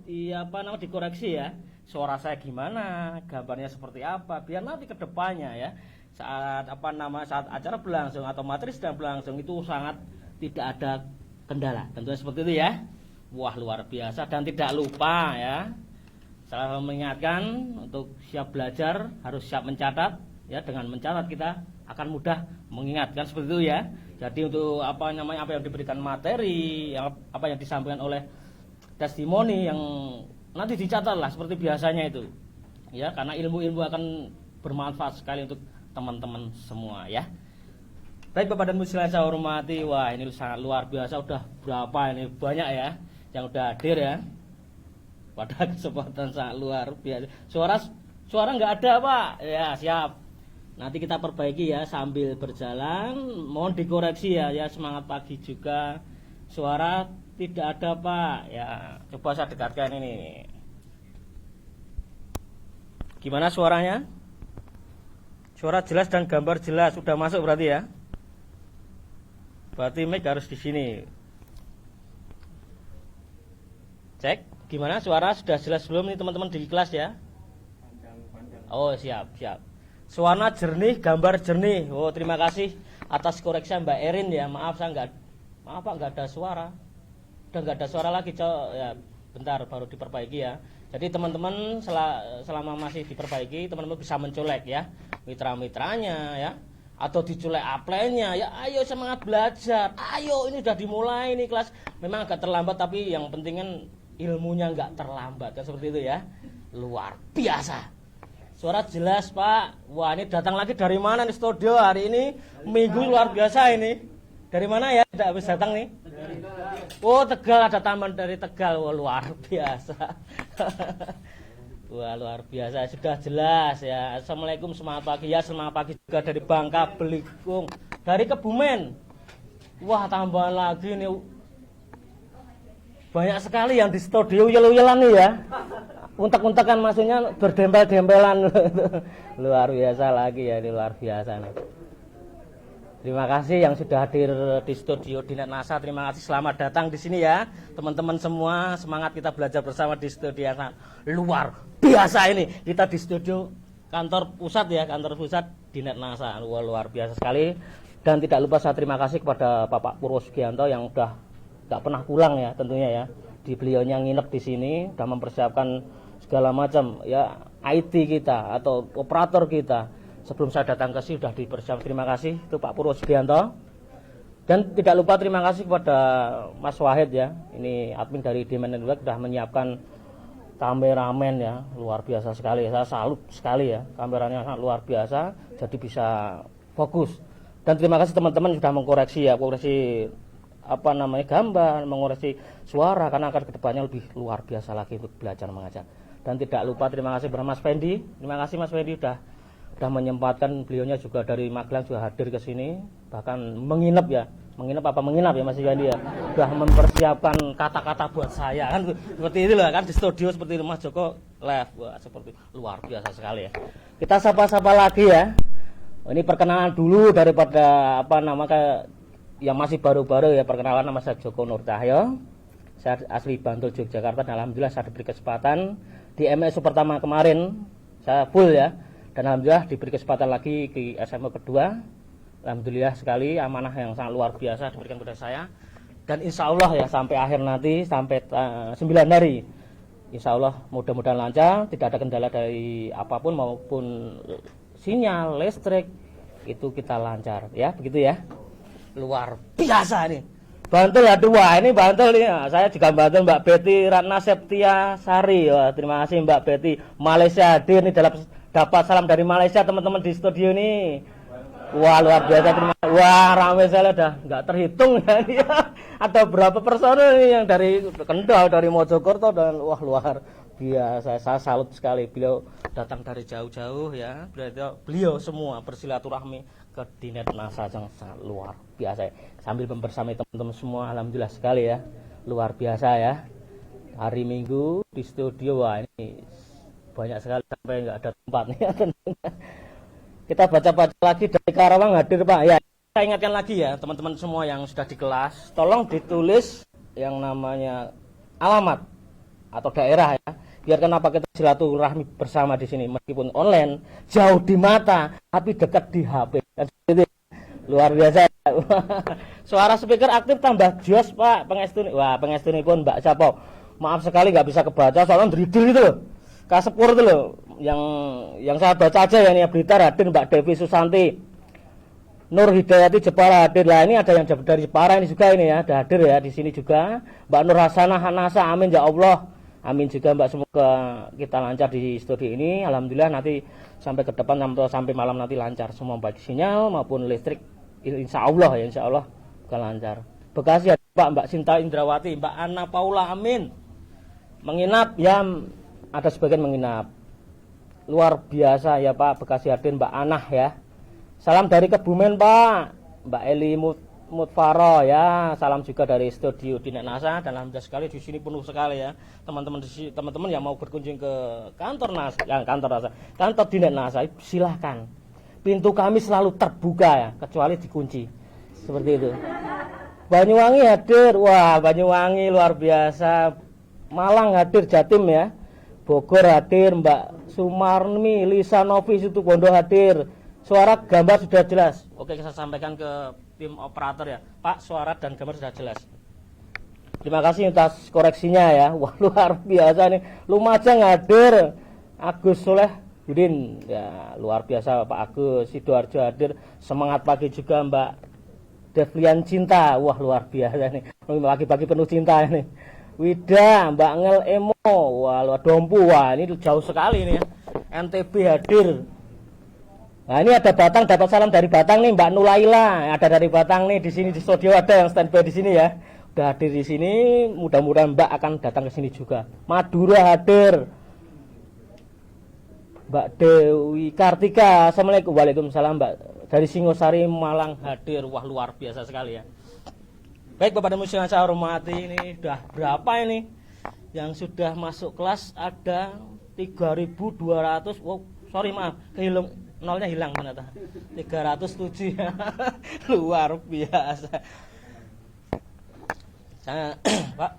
dikoreksi ya. Suara saya gimana, gambarnya seperti apa, biar nanti kedepannya ya saat acara berlangsung atau materi sedang berlangsung itu sangat tidak ada kendala. Tentunya seperti itu ya. Wah, luar biasa. Dan tidak lupa ya, saya mengingatkan untuk siap belajar harus siap mencatat ya. Dengan mencatat kita akan mudah mengingatkan seperti itu ya. Jadi untuk apa yang diberikan materi, apa yang disampaikan oleh testimoni yang nanti dicatatlah seperti biasanya itu ya, karena ilmu-ilmu akan bermanfaat sekali untuk teman-teman semua ya. Baik Bapak dan Ibu sekalian saya hormati, wah ini sangat luar biasa, udah berapa ini banyak ya yang udah hadir ya pada kesempatan sangat luar biasa. Suara nggak ada Pak ya, siap, nanti kita perbaiki ya sambil berjalan, mohon dikoreksi ya, semangat pagi juga. Suara tidak ada Pak ya, coba saya dekatkan ini, gimana suaranya? Suara jelas dan gambar jelas, sudah masuk berarti ya. Berarti mic harus di sini. Cek, gimana suara sudah jelas belum nih teman-teman di kelas ya? Oh siap. Suara jernih, gambar jernih. Oh terima kasih atas koreksi Mbak Erin ya. Maaf Pak nggak ada suara. Udah nggak ada suara lagi ya, bentar baru diperbaiki ya. Jadi teman-teman selama masih diperbaiki, teman-teman bisa mencolek ya mitra-mitranya ya, atau dicolek upline-nya ya. Ayo semangat belajar, ayo ini udah dimulai nih kelas. Memang agak terlambat tapi yang penting kan ilmunya nggak terlambat kan, seperti itu ya. Luar biasa, suara jelas Pak. Wah ini datang lagi dari mana nih studio hari ini, minggu luar biasa ini. Dari mana ya tidak habis datang nih? Oh Tegal, ada taman dari Tegal. Wah luar biasa. Wah luar biasa, sudah jelas ya. Assalamualaikum, semangat pagi ya. Semangat pagi juga dari Bangka Belitung, dari Kebumen. Wah tambahan lagi nih, banyak sekali yang di studio yel-yelan nih ya. Untek-untekan maksudnya berdempel-dempelan. Luar biasa lagi ya, ini luar biasa nih. Terima kasih yang sudah hadir di studio Dinet NASA. Terima kasih, selamat datang di sini ya teman-teman semua. Semangat kita belajar bersama di studio yang luar biasa ini. Kita di studio kantor pusat ya, kantor pusat Dinet NASA. Luar biasa sekali. Dan tidak lupa saya terima kasih kepada Bapak Purwo Sugianto yang udah nggak pernah pulang ya tentunya ya. Di beliaunya nginep di sini, udah mempersiapkan segala macam ya, IT kita atau operator kita. Sebelum saya datang ke sini sudah dipersiapkan. Terima kasih itu Pak Purwo Sugianto. Dan tidak lupa terima kasih kepada Mas Wahid ya. Ini admin dari Demand Network sudah menyiapkan kameramen ya. Luar biasa sekali. Saya salut sekali ya. Kameranya sangat luar biasa. Jadi bisa fokus. Dan terima kasih teman-teman sudah mengkoreksi ya. Koreksi gambar, mengoreksi suara. Karena akan kedepannya lebih luar biasa lagi untuk belajar mengajar. Dan tidak lupa terima kasih kepada Mas Fendi. Terima kasih Mas Fendi sudah menyempatkan, beliaunya juga dari Magelang juga hadir ke sini, bahkan menginap ya Mas Fendi ya, sudah mempersiapkan kata-kata buat saya kan seperti itu loh kan, di studio seperti itu Mas Joko live. Wah seperti luar biasa sekali ya. Kita sapa-sapa lagi ya. Ini perkenalan dulu daripada yang masih baru-baru ya. Perkenalan, nama saya Joko Nur Cahyo, saya asli Bantul Yogyakarta, dan alhamdulillah saya diberi kesempatan di MSU pertama kemarin saya full ya. Dan alhamdulillah diberi kesempatan lagi di SMA kedua. Alhamdulillah sekali, amanah yang sangat luar biasa diberikan kepada saya. Dan insya Allah ya sampai akhir nanti, sampai 9 hari, insya Allah mudah-mudahan lancar, tidak ada kendala dari apapun maupun sinyal, listrik, itu kita lancar ya, begitu ya. Luar biasa nih. Bantul ya dua, ini Bantul nih. Saya juga Bantul, Mbak Betty Ratna Septia Sari. Wah, terima kasih Mbak Betty. Malaysia hadir nih, dapat salam dari Malaysia teman-teman di studio nih. Wah luar biasa, terima kasih. Wah ramai saya udah nggak terhitung ya. Ada berapa personel nih yang dari Kendal, dari Mojokerto, dan wah luar biasa. Saya salut sekali, beliau datang dari jauh-jauh ya. Beliau semua bersilaturahmi ke Dinet NASA yang sangat luar biasa. Sambil membersamai teman-teman semua, alhamdulillah sekali ya. Luar biasa ya. Hari Minggu di studio, wah ini banyak sekali sampai nggak ada tempat nih ya tentunya. Kita baca-baca lagi dari Karawang hadir Pak ya. Saya ingatkan lagi ya teman-teman semua yang sudah di kelas, tolong ditulis yang namanya alamat atau daerah ya. Biar kenapa kita silaturahmi bersama di sini meskipun online, jauh di mata tapi dekat di HP. Itu luar biasa. Suara speaker aktif tambah jos Pak, pengestuni. Wah, pengestuni pun Mbak siapa? Maaf sekali nggak bisa kebaca soalnya dridil itu loh. Kasepur itu loh. Yang saya baca aja ya, ini berita hadir Mbak Devi Susanti. Nur Hidayati Jepara hadir. Lah ini ada yang dari Jepara ini juga ini ya, ada hadir ya di sini juga. Mbak Nur Hasanah Hanasa, amin ya Allah. Amin juga Mbak, semoga kita lancar di studio ini. Alhamdulillah nanti sampai ke depan sampai malam nanti lancar semua baik sinyal maupun listrik. Insya Allah ya, insya Allah akan lancar. Bekasi ada Pak, Mbak Sinta Indrawati, Mbak Anna Paula, amin. Menginap ya, ada sebagian menginap. Luar biasa ya Pak, Bekasi hadir Mbak Anah ya. Salam dari Kebumen Pak, Mbak Eli Mutfaro ya. Salam juga dari studio Dinet NASA dan alhamdulillah sekali di sini penuh sekali ya. Teman-teman yang mau berkunjung ke kantor NASA, kantor Dinet NASA, silahkan. Pintu kami selalu terbuka ya, kecuali dikunci. Seperti itu. Banyuwangi hadir. Wah, Banyuwangi luar biasa. Malang hadir, Jatim ya. Bogor hadir, Mbak Sumarmi, Lisa Novi Situbondo hadir. Suara gambar sudah jelas. Oke, saya sampaikan ke tim operator ya. Pak, suara dan gambar sudah jelas. Terima kasih atas koreksinya ya. Wah, luar biasa nih. Lumajang hadir. Agus Soleh Yudin. Ya, luar biasa Pak Agus. Sidoarjo hadir. Semangat pagi juga Mbak Devlian Cinta. Wah, luar biasa nih. Pagi-pagi penuh cinta ini. Wida, Mbak Ngel Emo. Wah, luar Dompu. Wah, ini jauh sekali ini ya. NTB hadir. Nah, ini ada Batang, dapat salam dari Batang nih Mbak Nulaila, ada dari Batang nih di sini di studio, ada yang standby di sini ya. Udah hadir di sini, mudah-mudahan Mbak akan datang ke sini juga. Madura hadir. Mbak Dewi Kartika, Assalamualaikum. Waalaikumsalam Mbak. Dari Singosari Malang hadir. Wah, luar biasa sekali ya. Baik Bapak dan Ibu yang saya hormati, ini udah berapa ini? Yang sudah masuk kelas ada 3.200. Wow, sorry maaf, kehilang. Nolnya hilang ternyata 307 ya. Luar biasa saya Pak.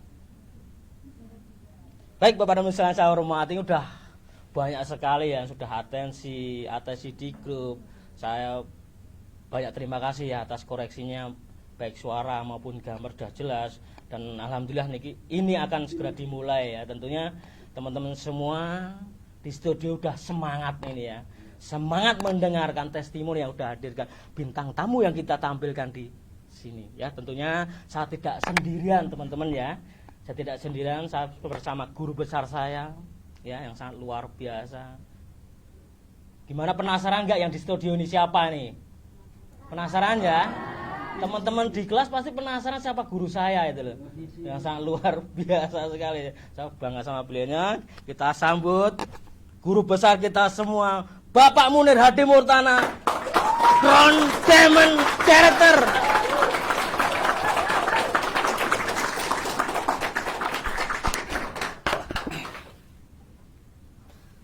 Baik Bapak dan Ibu saya hormati, udah banyak sekali yang sudah atensi di grup. Saya banyak terima kasih ya atas koreksinya, baik suara maupun gambar sudah jelas. Dan alhamdulillah ini akan segera dimulai ya. Tentunya teman-teman semua di studio udah semangat ini ya. Semangat mendengarkan testimoni yang sudah hadirkan bintang tamu yang kita tampilkan di sini ya. Tentunya saya tidak sendirian teman-teman ya. Saya tidak sendirian, saya bersama guru besar saya ya yang sangat luar biasa. Gimana, penasaran nggak yang di studio ini siapa nih? Penasaran ya? Teman-teman di kelas pasti penasaran siapa guru saya itu loh. Yang sangat luar biasa sekali. Saya bangga sama beliaunya. Kita sambut guru besar kita semua, Bapak Munir Hadi Murtana, Crown Diamond Director.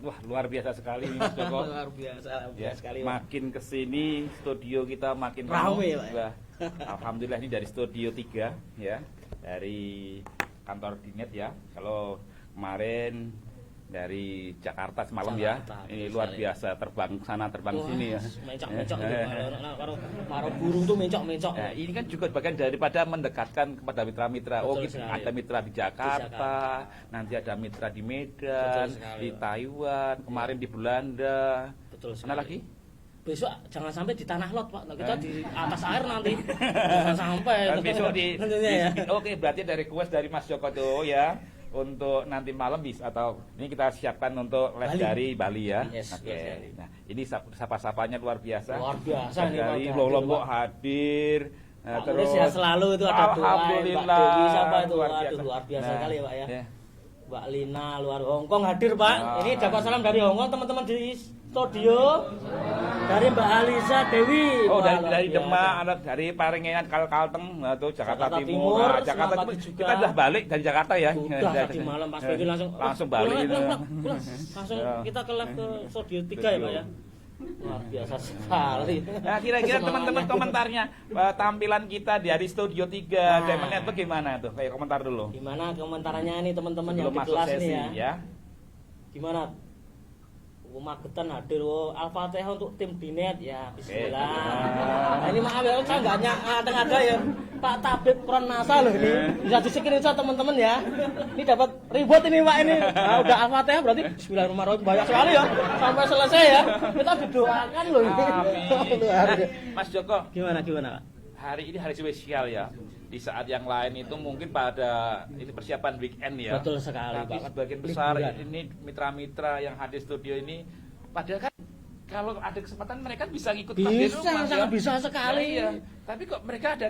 Wah, luar biasa sekali Mas Joko. Luar biasa Ya, sekali. makin kesini studio kita makin ramai ya. Alhamdulillah ini dari studio 3 ya, dari kantor Dinet ya. Kalau kemarin dari Jakarta semalam Jakarta, ya, ini luar biasa, terbang sana terbang sini ya. Mencok-mencok itu para burung tuh mencok-mencok. Nah, ini kan juga bagian daripada mendekatkan kepada mitra-mitra. Oh, kita ada mitra di Jakarta, nanti ada mitra di Medan, di Taiwan, kemarin di Belanda. Betul sekali. Mana lagi? Besok jangan sampai di tanah lot Pak, kita di atas air nanti. Jangan sampai. Besok ya. Oke, berarti dari request dari Mas Joko tuh ya. Untuk nanti malam bisa, atau ini kita siapkan untuk les dari Bali ya. Yes, Oke. Bali. Nah, ini sapa-sapanya luar biasa. Luar biasa nih, dari Pak. Lombok hadir. Nah, Pak terus ya selalu itu ada doa alhamdulillah, Mbak Dewi siapa itu? luar Waduh, biasa. luar biasa Nah, sekali ya Pak ya. ya. Mbak Lina luar Hongkong hadir Pak. Ah. Ini dapat salam dari Hongkong teman-teman di studio. Dari Mbak Alisa Dewi. Oh, Wah, dari luar Demak, biasa. ada dari Parengengan, Kalteng, atau Jakarta Jakarta Timur. Timur, Nah, Jakarta selamat Timur. juga. Kita sudah balik dari Jakarta ya. Udah tadi malam pas pergi langsung balik. pulang. Langsung kita ke live ke studio 3 ya Pak ya. Luar biasa sekali. Nah, kira-kira teman-teman Semangatnya. komentarnya tampilan kita di Studio 3 Diamond Network gimana tuh? Kayak komentar dulu. Gimana komentarannya nih teman-teman yang Sebelum di masuk kelas sesi nih ya? ya. Gimana? Magetan hadir Al-Fatihah untuk tim Dinet ya. Bismillah. Nah, ini maaf ya, saya nggak ada ya. Pak Tabib Kron Nasa loh ini. Bisa di-screenshot teman-teman ya. Ini dapat ribut ini Pak ini. Nah, udah Al-Fatihah berarti Bismillahirrahmanirrahim banyak sekali ya. Sampai selesai ya. Kita didoakan loh ini. Amin. Luar Nah, biasa. Mas Joko, Gimana Pak? hari ini hari spesial ya. Di saat yang lain itu mungkin pada ini persiapan weekend ya. Betul sekali, Tapi Pak. sebagian besar Liburan. ini mitra-mitra yang hadir studio ini, padahal kan kalau ada kesempatan mereka bisa ngikut kelas di Bisa, rumah, sangat ya. bisa sekali. Iya. Tapi kok mereka ada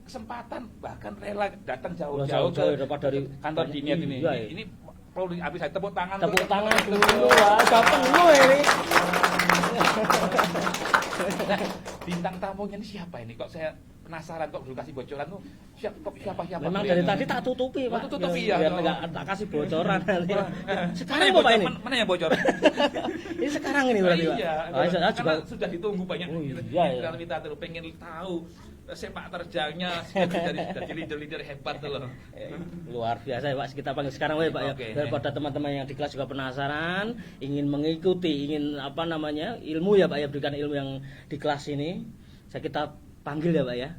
kesempatan bahkan rela datang Wah, jauh-jauh jauh-jauh dapat dari kantor Dinet ini. Iya, ya. Ini perlu habis saya tepuk tangan. Tepuk tangan dulu ya, udah penuh ini. Bintang tamunya ini siapa ini? Kok saya penasaran kok belum kasih bocoran tuh siapa Memang beliau? dari tadi tak tutupi Oh, Pak. tutupi ya. Biar nggak tak kasih bocoran nanti. Sekarang Mana yang apa Pak bocor? ini? Mana yang bocor? Ini sekarang ini berarti Pak. Iya, Oh, saya juga karena sudah ditunggu banyak. Oh, iya, iya. Kita terus pengen tahu sepak terjangnya dari leader-leader hebat tuh loh. luar biasa ya Pak. Kita panggil sekarang ya Pak ya. Oke. Daripada teman-teman yang di kelas juga penasaran, ingin mengikuti, ingin apa namanya ilmu ya Pak ya, berikan ilmu yang di kelas ini. Saya kita panggil ya Pak ya.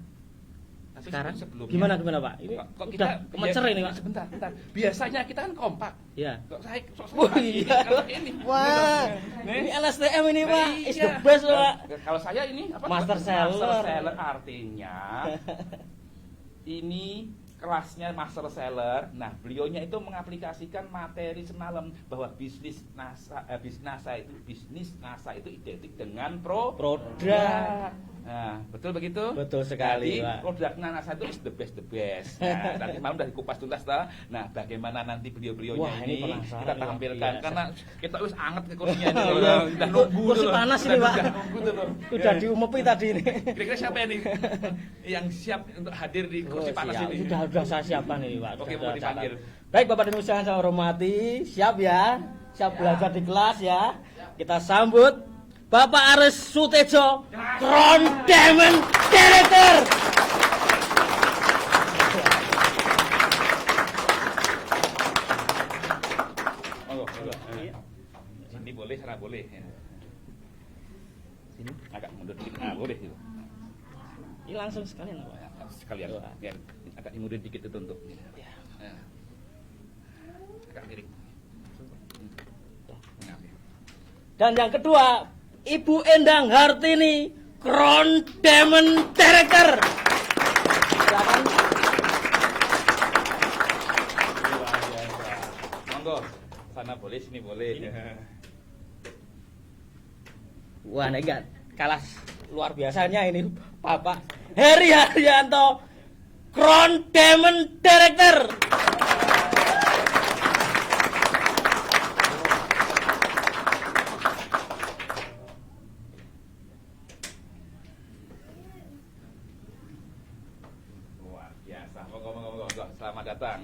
Tapi Sekarang sebelumnya, gimana Pak? Ini kok udah kemecer ini Pak. Sebentar. Biasanya kita kan kompak. Ya. Kok saya Oh, iya. kalau ini. Wah, Nih. ini LSTM ini Pak, is the Iya. best Pak. Kalau saya ini apa? Master seller. Master seller artinya ini kelasnya master seller. Nah, beliaunya itu mengaplikasikan materi semalam bahwa bisnis NASA itu identik dengan Produk. Nah, betul begitu? Betul sekali, Jadi, Pak. produk NASA itu is the best. Nah, nanti malam udah dikupas tuntas lah. Nah, bagaimana nanti beliau-beliaunya Wah, ini ini penasaran, kita luar tampilkan biasa. karena kita harus anget ke kursinya ini. Iya. loh. Udah nunggu Kursi tuh loh. panas ini, Udah Pak. nunggu tuh loh. Udah diumepi tadi ini. Kira-kira siapa ini yang siap untuk hadir di kursi panas siap. ini? Sudah saya siapkan ini Pak. Oke, Sudah mau saya dipanggil. catat. Baik Bapak dan Ibu yang saya hormati, siap ya? Siap belajar di kelas ya? Kita sambut Bapak Aris Sutejo, Crown Diamond Director. Oh, sini boleh, sana boleh. Ya. Sini agak mundur dikit. Nah, boleh itu. Ini langsung sekalian Pak. Sekalian biar agak dimundur dikit itu untuk. Ya. Nah. Agak miring. Nah, oke. Dan yang kedua, Ibu Endang Hartini, Crown Diamond Director. Silakan. Luar biasa. Monggo, sana boleh, sini boleh. Wah, ini enggak kalah luar biasanya ini Bapak Heri Haryanto, Crown Diamond Director. Luar biasa. Monggo. Selamat datang.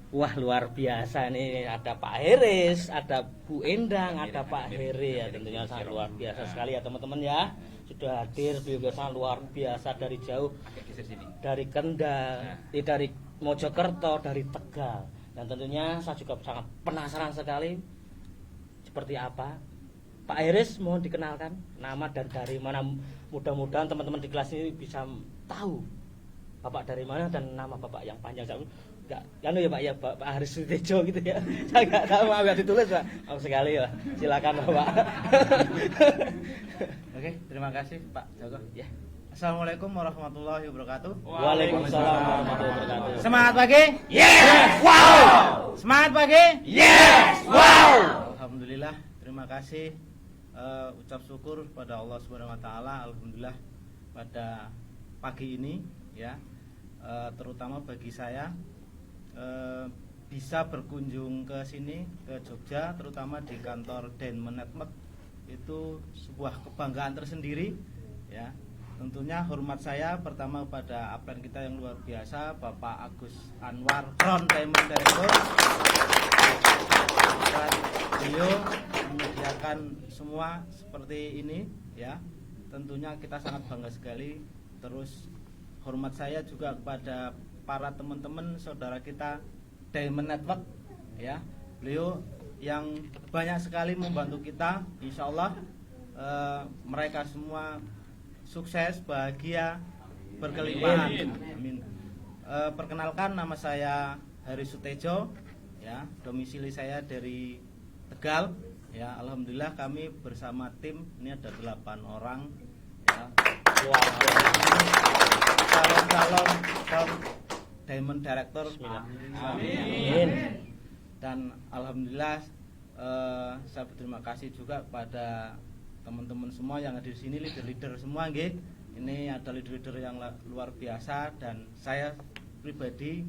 Wah, luar biasa nih, ada Pak Heris, ada Bu Endang, ada Pak Heri ya, tentunya sangat luar biasa sekali ya teman-teman ya. Sudah hadir beliau sangat luar biasa dari jauh, Agak geser sini. dari Kendal, dari Mojokerto, dari Tegal. Dan tentunya saya juga sangat penasaran sekali seperti apa. Pak Heris, mohon dikenalkan nama dan dari mana. Mudah-mudahan teman-teman di kelas ini bisa tahu Bapak dari mana dan nama Bapak yang panjang. Saya enggak, kan ya Pak ya, Pak Haris Sutejo gitu ya. Saya enggak tahu, maaf ya ditulis Pak. Maaf sekali ya. Silakan Bapak. Oke, terima kasih Pak Joko. Ya. Assalamualaikum warahmatullahi wabarakatuh. Waalaikumsalam warahmatullahi wabarakatuh. Semangat pagi? Yes! Wow! Semangat pagi? Yes! Wow! Alhamdulillah, terima kasih. Ucap syukur pada Allah Subhanahu wa taala, alhamdulillah pada pagi ini ya. Terutama bagi saya bisa berkunjung ke sini, ke Jogja, terutama di kantor Diamond Network, itu sebuah kebanggaan tersendiri ya. tentunya hormat saya pertama kepada upline kita yang luar biasa, Bapak Agus Anwar, Front Diamond Director. Dan beliau menyediakan semua seperti ini ya. Tentunya kita sangat bangga sekali. Terus hormat saya juga kepada para teman-teman saudara kita Diamond Network ya. Beliau yang banyak sekali membantu kita. Insya Allah mereka semua sukses, bahagia, berkelimpahan. Amin. Perkenalkan, nama saya Hari Sutejo, ya, domisili saya dari Tegal, ya. Alhamdulillah kami bersama tim ini ada 8 orang, ya. Calon-calon Diamond Director. Amin. Dan alhamdulillah saya berterima kasih juga pada teman-teman semua yang ada di sini, leader-leader semua, nggih. Ini ada leader-leader yang luar biasa dan saya pribadi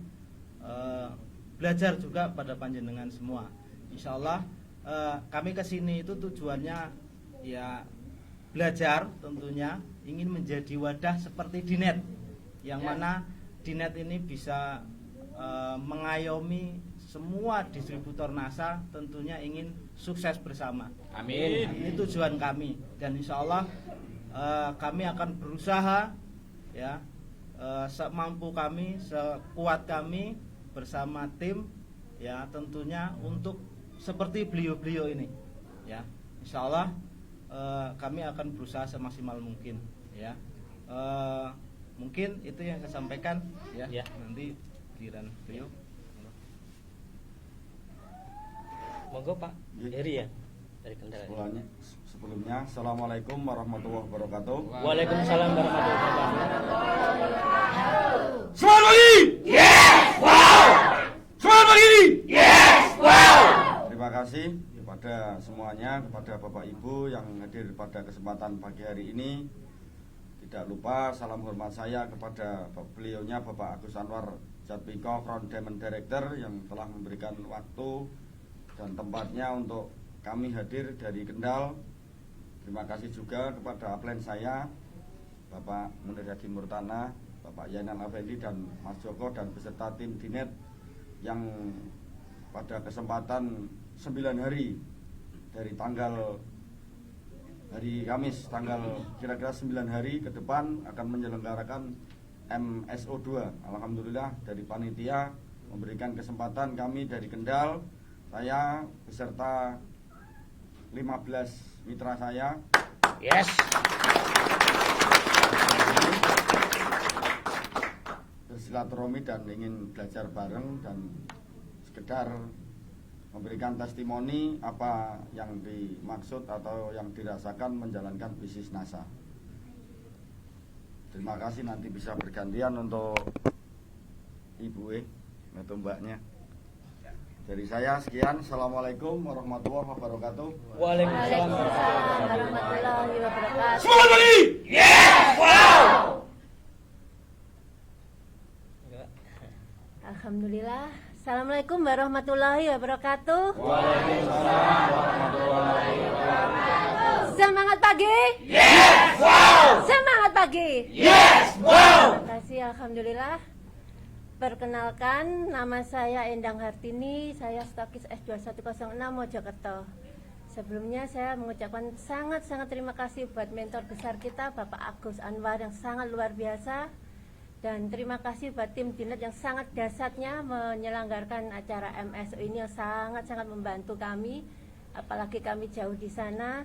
belajar juga pada panjenengan semua. Insya Allah kami kesini itu tujuannya ya belajar, tentunya ingin menjadi wadah seperti Dinet, yang mana Dinet ini bisa mengayomi semua distributor NASA, tentunya ingin sukses bersama. Amin. Ini tujuan kami dan insya Allah kami akan berusaha ya semampu kami, sekuat kami bersama tim ya, tentunya untuk seperti beliau-beliau ini ya. Insya Allah kami akan berusaha semaksimal mungkin ya. Mungkin itu yang saya sampaikan ya. Nanti giliran beliau. Monggo Pak Heri ya dari Kendal. Sebelumnya Assalamualaikum warahmatullahi wabarakatuh. Waalaikumsalam warahmatullahi wabarakatuh. Semangat pagi. Yes, wow. Semangat pagi. Yes, wow. Terima kasih kepada semuanya, kepada Bapak Ibu yang hadir pada kesempatan pagi hari ini. Tidak lupa salam hormat saya kepada beliaunya Bapak Agus Anwar Jatmiko, Front Diamond Director, yang telah memberikan waktu dan tempatnya untuk kami hadir dari Kendal. Terima kasih juga kepada upline saya Bapak Munir Hadi Murtana, Bapak Yainal Afendi dan Mas Joko dan beserta tim Dinet yang pada kesempatan 9 hari dari tanggal hari Kamis tanggal kira-kira 9 hari ke depan akan menyelenggarakan MSO2. Alhamdulillah dari panitia memberikan kesempatan kami dari Kendal, saya beserta 15 mitra saya. Yes. Bersilaturahmi dan ingin belajar bareng dan sekedar memberikan testimoni apa yang dimaksud atau yang dirasakan menjalankan bisnis NASA. Terima kasih, nanti bisa bergantian untuk Ibu atau Mbaknya. Dari saya sekian. Assalamualaikum warahmatullahi wabarakatuh. Waalaikumsalam warahmatullahi wabarakatuh. Semangat pagi. Yes, wow. Alhamdulillah. Assalamualaikum warahmatullahi wabarakatuh. Waalaikumsalam warahmatullahi wabarakatuh. Semangat pagi. Yes, wow. Semangat pagi. Yes, wow. Terima kasih, alhamdulillah. Perkenalkan, nama saya Endang Hartini, saya stokis S2106 Mojokerto. Sebelumnya saya mengucapkan sangat-sangat terima kasih buat mentor besar kita Bapak Agus Anwar yang sangat luar biasa. Dan terima kasih buat tim Dinet yang sangat dahsyatnya menyelenggarakan acara MSO ini, yang sangat-sangat membantu kami, apalagi kami jauh di sana.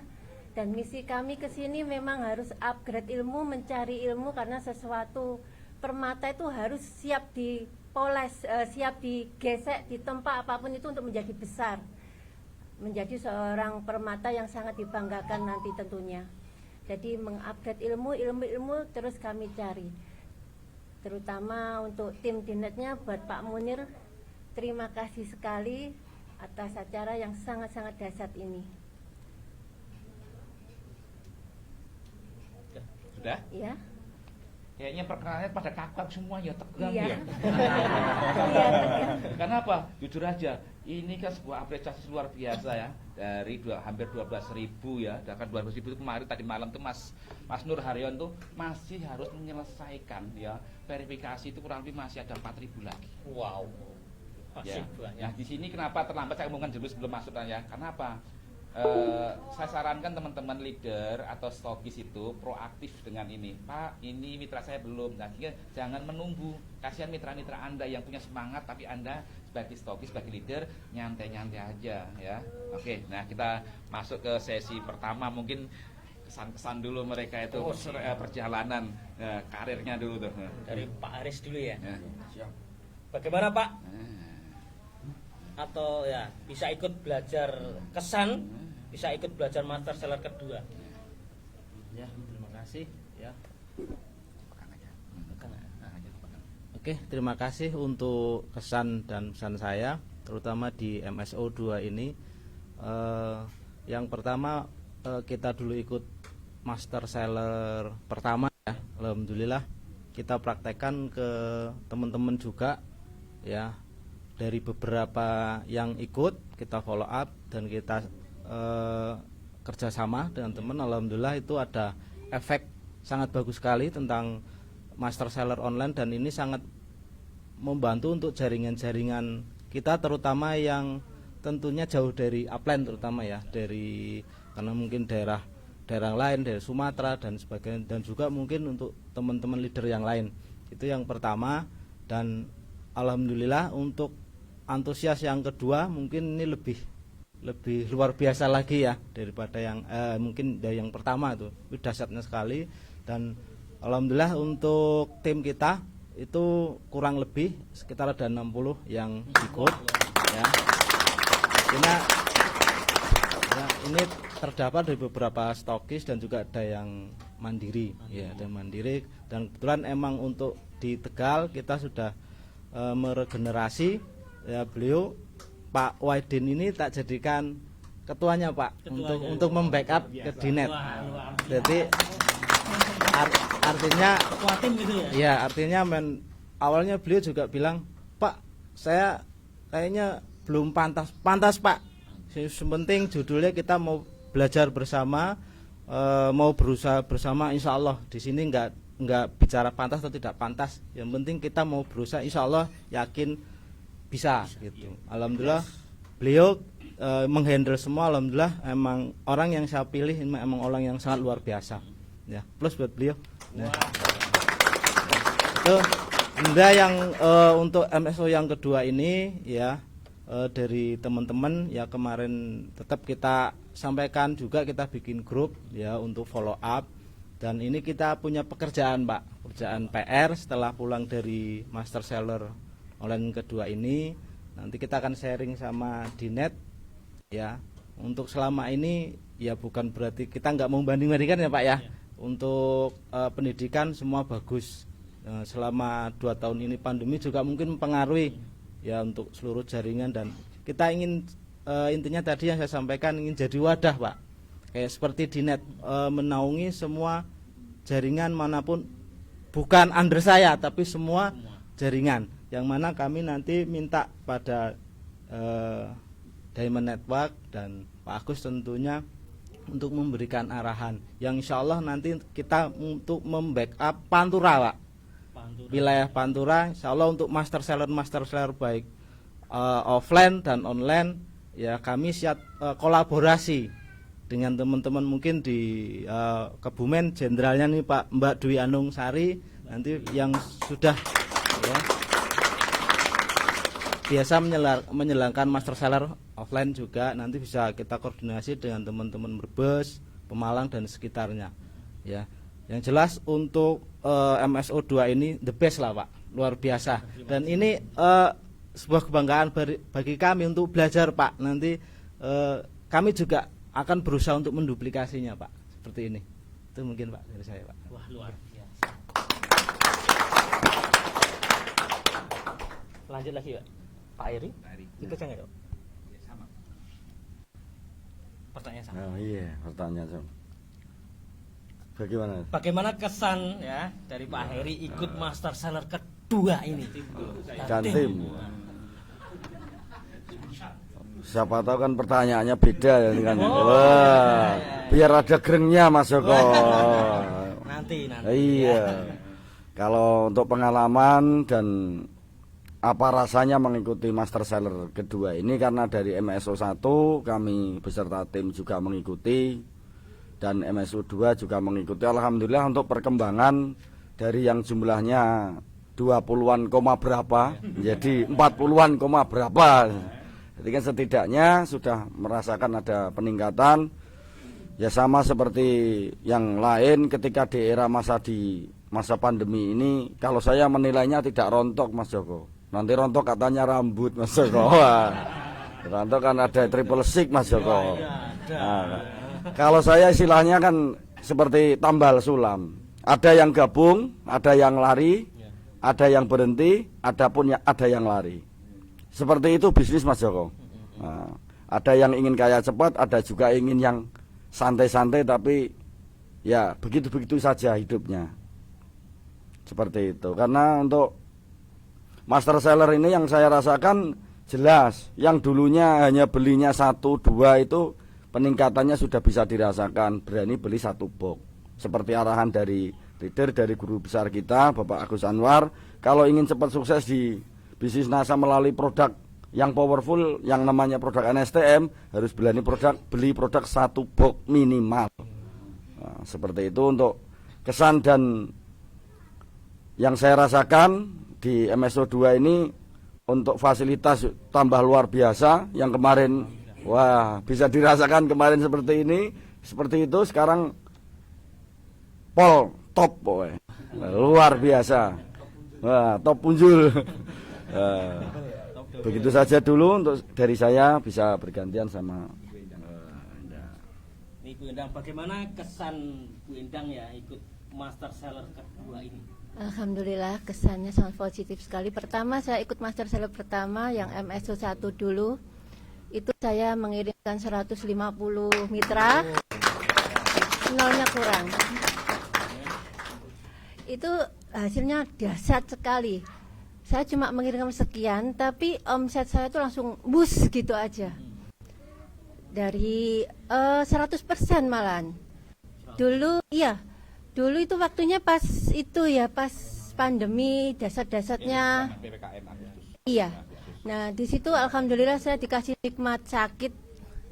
Dan misi kami ke sini memang harus upgrade ilmu, mencari ilmu, karena sesuatu permata itu harus siap dipoles, siap digesek, ditempa apapun itu untuk menjadi besar, menjadi seorang permata yang sangat dibanggakan nanti tentunya. Jadi mengupgrade ilmu terus kami cari, terutama untuk tim Dinetnya. Buat Pak Munir, terima kasih sekali atas acara yang sangat-sangat dahsyat ini. Sudah? Ya. Kayaknya perkenalannya pada kaku semua ya, tegang Iya. ya. Iya, tegang. Karena apa? Jujur aja, ini kan sebuah apresiasi luar biasa ya. Dari hampir 12.000 ya, bahkan 12.000 itu kemarin tadi malam tuh Mas Nur Haryon tuh masih harus menyelesaikan ya verifikasi, itu kurang lebih masih ada 4.000 lagi. Wow. Ya. Masih banyak. Nah di sini kenapa terlambat, saya omongkan dulu sebelum masuk ya. Karena apa? Saya sarankan teman-teman leader atau stokis itu proaktif dengan ini. Pak, ini mitra saya belum. Nah, jangan menunggu. Kasihan mitra-mitra Anda yang punya semangat, tapi Anda sebagai stokis, sebagai leader nyantai-nyantai aja ya. Oke, nah kita masuk ke sesi pertama. Mungkin kesan-kesan dulu mereka itu perjalanan karirnya dulu tuh. Dari Pak Aris dulu ya. Ya. Bagaimana Pak? Atau ya bisa ikut belajar kesan, bisa ikut belajar master seller kedua. Ya, terima kasih ya. Pegang aja. Oke, terima kasih untuk kesan dan pesan saya, terutama di MSO 2 ini. Yang pertama, kita dulu ikut master seller pertama ya. Alhamdulillah kita praktekkan ke teman-teman juga ya. Dari beberapa yang ikut kita follow up dan kita kerjasama dengan teman. Alhamdulillah itu ada efek sangat bagus sekali tentang master seller online, dan ini sangat membantu untuk jaringan-jaringan kita, terutama yang tentunya jauh dari upline, terutama ya dari, karena mungkin daerah lain, dari Sumatera dan sebagainya, dan juga mungkin untuk teman-teman leader yang lain. Itu yang pertama. Dan alhamdulillah untuk antusias yang kedua mungkin ini lebih luar biasa lagi ya daripada yang mungkin dari yang pertama itu dahsyatnya sekali. Dan alhamdulillah untuk tim kita itu kurang lebih sekitar ada 60 yang ikut ya. Ini terdapat dari beberapa stokis dan juga ada yang mandiri ya, ada yang mandiri. Dan kebetulan emang untuk di Tegal kita sudah meregenerasi ya, beliau Pak Waidin ini tak jadikan ketuanya Pak, untuk membackup ke Dinet. Jadi artinya Ketua tim gitu ya. ya, artinya awalnya beliau juga bilang, Pak saya kayaknya belum pantas Pak, sepenting judulnya kita mau belajar bersama, mau berusaha bersama, insya Allah di sini nggak bicara pantas atau tidak pantas, yang penting kita mau berusaha, insya Allah yakin bisa gitu. Alhamdulillah beliau menghandle semua. Alhamdulillah emang orang yang saya pilih emang orang yang sangat luar biasa ya, plus buat beliau. Nah, itu Anda yang untuk MSO yang kedua ini ya, dari teman-teman ya, kemarin tetap kita sampaikan juga, kita bikin grup ya untuk follow up. Dan ini kita punya pekerjaan Pak, pekerjaan PR setelah pulang dari master seller online kedua ini. Nanti kita akan sharing sama Dinet ya. Untuk selama ini ya bukan berarti kita nggak mau banding-bandingkan ya Pak ya. Untuk pendidikan semua bagus. Selama 2 tahun ini pandemi juga mungkin mempengaruhi ya untuk seluruh jaringan, dan kita ingin intinya tadi yang saya sampaikan, ingin jadi wadah Pak. Kayak seperti Dinet menaungi semua jaringan manapun, bukan under saya tapi semua jaringan, yang mana kami nanti minta pada Diamond Network dan Pak Agus tentunya untuk memberikan arahan yang insya Allah nanti kita untuk membackup Pantura Pak, wilayah Pantura insya Allah untuk master seller baik offline dan online ya, kami siap kolaborasi dengan teman-teman mungkin di Kebumen, jenderalnya nih Mbak Dwi Anung Sari, nanti yang sudah ya, biasa menyelenggarakan master seller offline juga, nanti bisa kita koordinasi dengan teman-teman Brebes, Pemalang dan sekitarnya ya. Yang jelas untuk MSO 2 ini the best lah Pak, luar biasa. Dan ini sebuah kebanggaan bagi kami untuk belajar Pak. Nanti kami juga akan berusaha untuk menduplikasinya Pak, seperti ini. Itu mungkin Pak dari saya Pak. Wah, luar biasa. Lanjut lagi Pak Eri. Itu jangan ya. Sama. Pertanyaan sama. Oh iya, pertanyaan sama. Bagaimana? Bagaimana kesan ya dari Pak Heri ikut master seller kedua ini? Dan tim. Siapa tahu kan pertanyaannya beda ya kan. Wah, biar ada gerengnya Mas Joko. Nanti. Iya. Kalau untuk pengalaman dan apa rasanya mengikuti master seller kedua ini, karena dari MSO 1 kami beserta tim juga mengikuti dan MSO 2 juga mengikuti. Alhamdulillah untuk perkembangan dari yang jumlahnya 20-an koma berapa jadi 40-an koma berapa. Jadi kan setidaknya sudah merasakan ada peningkatan. Ya sama seperti yang lain ketika di era masa pandemi ini, kalau saya menilainya tidak rontok Mas Joko. Nanti rontok katanya rambut Mas Joko. Rontok kan ada triple six Mas Joko. Nah, kalau saya istilahnya kan seperti tambal sulam. Ada yang gabung, ada yang lari, ada yang berhenti, ada yang lari. Seperti itu bisnis Mas Joko. Nah, ada yang ingin kaya cepat, ada juga ingin yang santai-santai tapi ya begitu-begitu saja hidupnya. Seperti itu. Karena untuk master seller ini yang saya rasakan jelas, yang dulunya hanya belinya 1, 2 itu peningkatannya sudah bisa dirasakan, berani beli 1 box. Seperti arahan dari leader, dari guru besar kita Bapak Agus Anwar, kalau ingin cepat sukses di bisnis NASA melalui produk yang powerful yang namanya produk NSTM, harus beli produk 1 box minimal. Nah, seperti itu untuk kesan dan yang saya rasakan di MSO 2 ini. Untuk fasilitas tambah luar biasa. Yang kemarin wah bisa dirasakan kemarin seperti ini, seperti itu, sekarang pol top pokoknya. Luar biasa. Wah, top punjul. Begitu saja dulu untuk dari saya, bisa bergantian sama Ini Bu Endang, bagaimana kesan Bu Endang ya ikut master seller kedua ini? Alhamdulillah kesannya sangat positif sekali. Pertama saya ikut master seller pertama yang MSO 1 dulu. Itu saya mengirimkan 150 mitra. Nolnya kurang. Itu hasilnya dahsyat sekali. Saya cuma mengirimkan sekian, tapi omset saya itu langsung bus gitu aja. Dari 100% malahan. Dulu itu waktunya pas itu ya, pas pandemi dasar-dasarnya. PPKM Agustus. Iya. Nah, di situ alhamdulillah saya dikasih nikmat sakit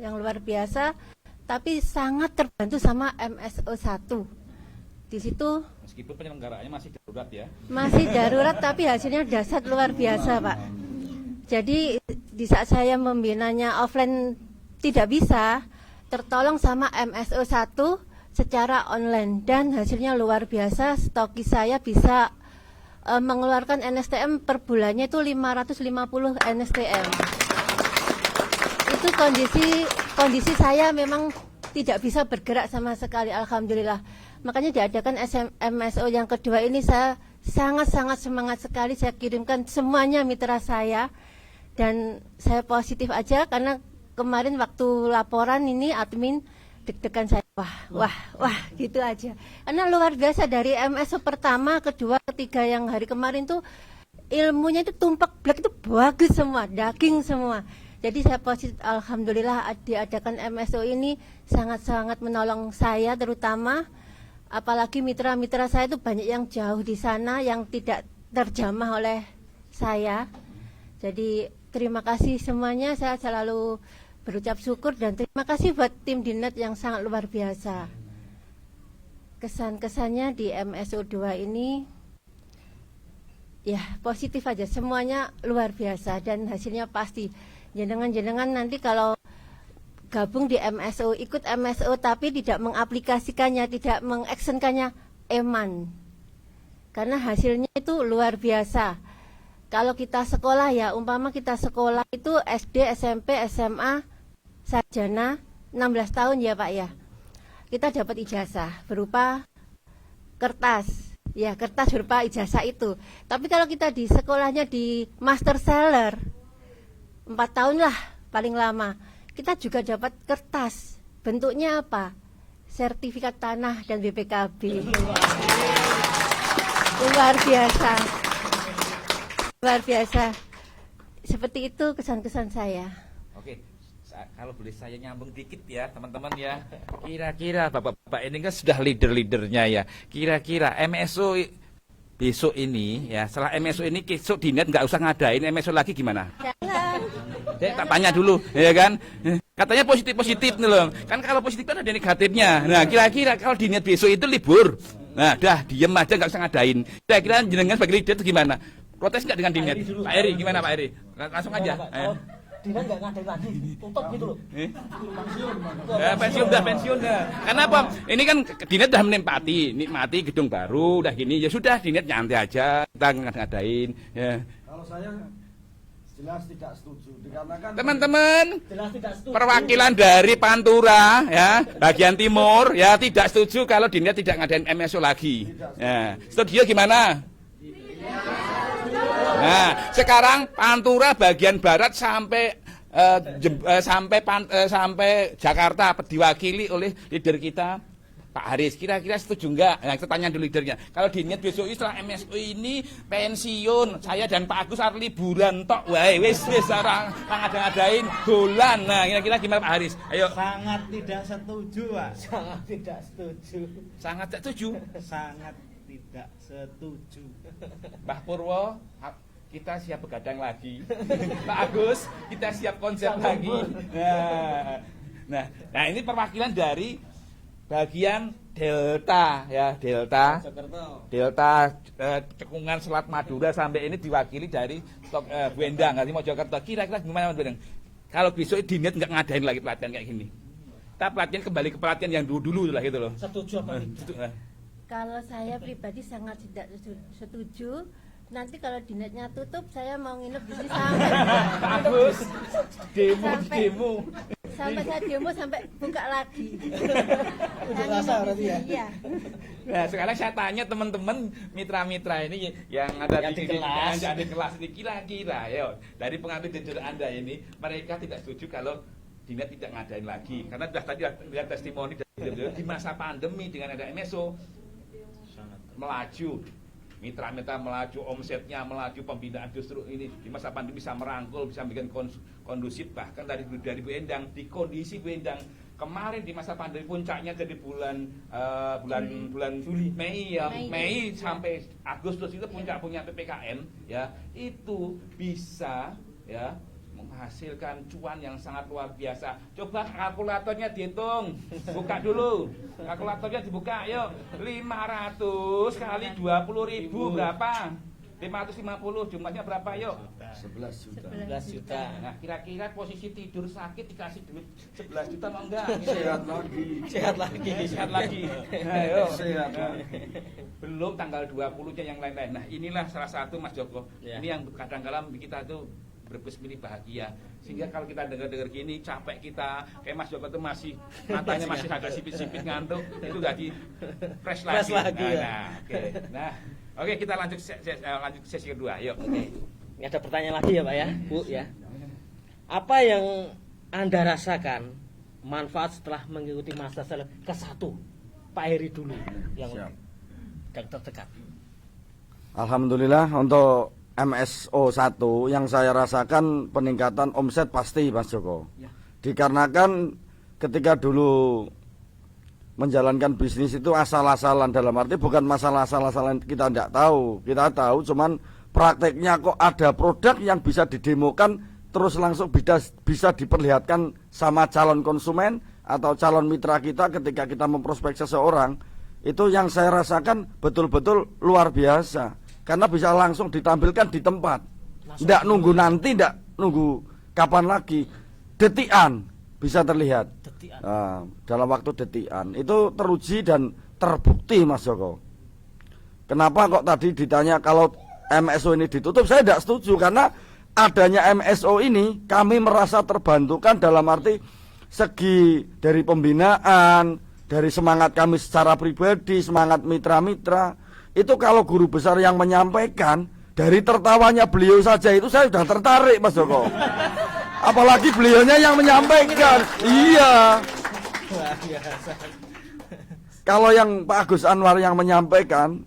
yang luar biasa, tapi sangat terbantu sama MSO 1. Di situ Meskipun penyelenggaraannya masih darurat ya. masih darurat tapi hasilnya dahsyat luar biasa, Pak. Jadi di saat saya membinanya offline tidak bisa, tertolong sama MSO 1 secara online dan hasilnya luar biasa. Stokis saya bisa mengeluarkan NSTM per bulannya itu 550 NSTM. Itu kondisi saya memang tidak bisa bergerak sama sekali, alhamdulillah. Makanya diadakan MSO yang kedua ini saya sangat-sangat semangat sekali. Saya kirimkan semuanya mitra saya dan saya positif aja karena kemarin waktu laporan ini admin deg-degan saya, wah gitu aja. Karena luar biasa dari MSO pertama, kedua, ketiga yang hari kemarin tuh ilmunya itu tumpak black itu bagus semua, daging semua. Jadi saya positif, alhamdulillah diadakan MSO ini sangat-sangat menolong saya terutama. Apalagi mitra-mitra saya itu banyak yang jauh di sana yang tidak terjamah oleh saya. Jadi terima kasih semuanya, saya selalu berucap syukur dan terima kasih buat tim Dinet yang sangat luar biasa. Kesan-kesannya di MSO 2 ini ya positif aja, semuanya luar biasa dan hasilnya pasti. Jenengan nanti kalau gabung di MSO, ikut MSO tapi tidak mengaplikasikannya, tidak mengactionkannya, eman. Karena hasilnya itu luar biasa. Kalau kita sekolah ya, umpama kita sekolah itu SD, SMP, SMA, sarjana 16 tahun ya Pak ya. Kita dapat ijazah berupa kertas. Ya, kertas berupa ijazah itu. Tapi kalau kita di sekolahnya di master seller 4 tahun lah paling lama. Kita juga dapat kertas. Bentuknya apa? sertifikat tanah dan BPKB. Luar biasa. Luar biasa. Seperti itu kesan-kesan saya. Oke, kalau boleh saya nyambung dikit ya teman-teman ya. Kira-kira bapak-bapak ini kan sudah leader-leadernya ya. Kira-kira MSO besok ini ya, setelah MSO ini besok Dinet nggak usah ngadain MSO lagi gimana? Jangan. Saya tak tanya dulu, ya kan? Katanya positif-positif nih loh. Kan kalau positif kan ada negatifnya. Nah, kira-kira kalau Dinet besok itu libur. Nah, dah diem aja nggak usah ngadain. Kira-kira jenengan sebagai leader itu gimana? Protes nggak dengan Dinet? Pak Eri, gimana Pak Eri? Langsung aja. Dinet nggak ngadain lagi, tutup gitu loh. Pensiun dah. Kenapa? Ini kan Dinet udah nikmati gedung baru, udah gini. Ya sudah, Dinet nyantai aja, kita ngadain. Ya. Kalau saya jelas tidak setuju dikarenakan Teman-teman, Jelas tidak setuju. perwakilan dari Pantura ya, bagian timur ya tidak setuju kalau Dinet tidak ngadain MSO lagi. Ya. Setuju gimana? Nah, sekarang Pantura bagian barat sampai sampai Jakarta diwakili oleh leader kita Pak Haris. Kira-kira setuju enggak? Nah, kita tanya dulu leadernya. Kalau Dinet besok setelah MSO ini pensiun, saya dan Pak Agus harus liburan tok wae. Wis orang ngadain dolan. Nah, kira-kira gimana Pak Haris? Ayo. Sangat tidak setuju, Pak. Sangat tidak setuju. Sangat tidak setuju. Sangat tidak setuju. Mbah Purwo, kita siap begadang lagi. Pak Agus, kita siap konsep lagi. Nah, ini perwakilan dari bagian Delta ya, Delta cekungan Selat Madura sampai ini diwakili dari Bu Endang dari Mojokerto. Kira-kira gimana Mas Endang? Kalau besok Dinet nggak ngadain lagi pelatihan kayak gini, kita pelatihan kembali ke pelatihan yang dulu lah gitu loh. Setuju apa tidak? Kalau saya pribadi sangat tidak setuju. Nanti kalau Dinetnya tutup, saya mau nginep di sini Bagus. Demo. sampai saya demo sampai buka lagi. Unjuk rasa berarti ya? Iya. Nah, sekarang saya tanya teman-teman mitra-mitra ini yang ada Yang di di kelas. yang ada di kelas ini kira-kira ya dari pengambil jujur Anda ini mereka tidak setuju kalau Dinet tidak ngadain lagi karena sudah tadi lihat testimoni di masa pandemi dengan ada MSO melaju. Mitra-mitra melaju, omsetnya melaju, pembinaan justru ini di masa pandemi bisa merangkul, bisa bikin kondusif. Bahkan dari Bu Endang, di kondisi Bu Endang kemarin di masa pandemi puncaknya jadi bulan Juli, Mei sampai Agustus itu puncak-puncak PPKM ya, itu bisa ya menghasilkan cuan yang sangat luar biasa. Coba kalkulatornya dihitung. Buka dulu. Kalkulatornya dibuka, yuk. 500 kali 20.000 berapa? 550 jumlahnya berapa, yuk? 11 juta. Nah, kira-kira posisi tidur sakit dikasih duit 11 juta mau enggak? Sehat lagi. Nah, yuk. Sehat lagi. Belum tanggal 20-nya yang lain-lain. Nah, inilah salah satu Mas Joko. Ya. Ini yang kadang-kadang kita tuh berbus milih bahagia sehingga kalau kita dengar gini capek kita kayak Mas Joko tuh masih matanya masih agak sipit-sipit ngantuk itu udah di fresh lagi. Oke, kita lanjut sesi kedua. Yuk. Ini ada pertanyaan lagi ya Pak ya, Bu ya. Apa yang Anda rasakan manfaat setelah mengikuti masa ke-1? Pak Heri dulu yang terdekat. Alhamdulillah untuk MSO 1 yang saya rasakan peningkatan omset pasti Mas Joko. Ya. Dikarenakan ketika dulu menjalankan bisnis itu asal-asalan, dalam arti bukan masalah asal-asalan kita tidak tahu. Kita tahu cuman prakteknya kok ada produk yang bisa didemokan terus langsung bisa diperlihatkan sama calon konsumen atau calon mitra kita ketika kita memprospek seseorang. Itu yang saya rasakan betul-betul luar biasa. Karena bisa langsung ditampilkan di tempat. Tidak nunggu nanti, tidak nunggu kapan lagi. Detikan bisa terlihat. Nah, dalam waktu detikan. Itu teruji dan terbukti Mas Joko. Kenapa kok tadi ditanya kalau MSO ini ditutup? Saya tidak setuju karena adanya MSO ini kami merasa terbantukan dalam arti segi dari pembinaan, dari semangat kami secara pribadi, semangat mitra-mitra. Itu kalau guru besar yang menyampaikan, dari tertawanya beliau saja itu saya sudah tertarik Mas Joko. Apalagi beliaunya yang menyampaikan. Iya. kalau yang Pak Agus Anwar yang menyampaikan,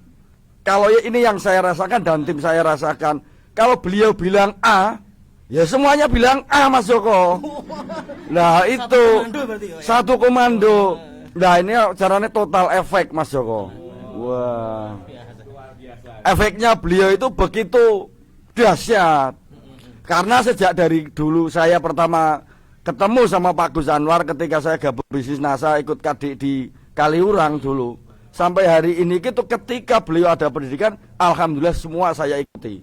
kalau ini yang saya rasakan dan tim saya rasakan, kalau beliau bilang A, ya semuanya bilang A, Mas Joko. Nah itu satu komando. Nah ini caranya total efek, Mas Joko. Wah, efeknya beliau itu begitu dahsyat. Karena sejak dari dulu saya pertama ketemu sama Pak Gus Anwar ketika saya gabung bisnis NASA, ikut Kadik di Kaliurang dulu, sampai hari ini itu ketika beliau ada pendidikan, alhamdulillah semua saya ikuti.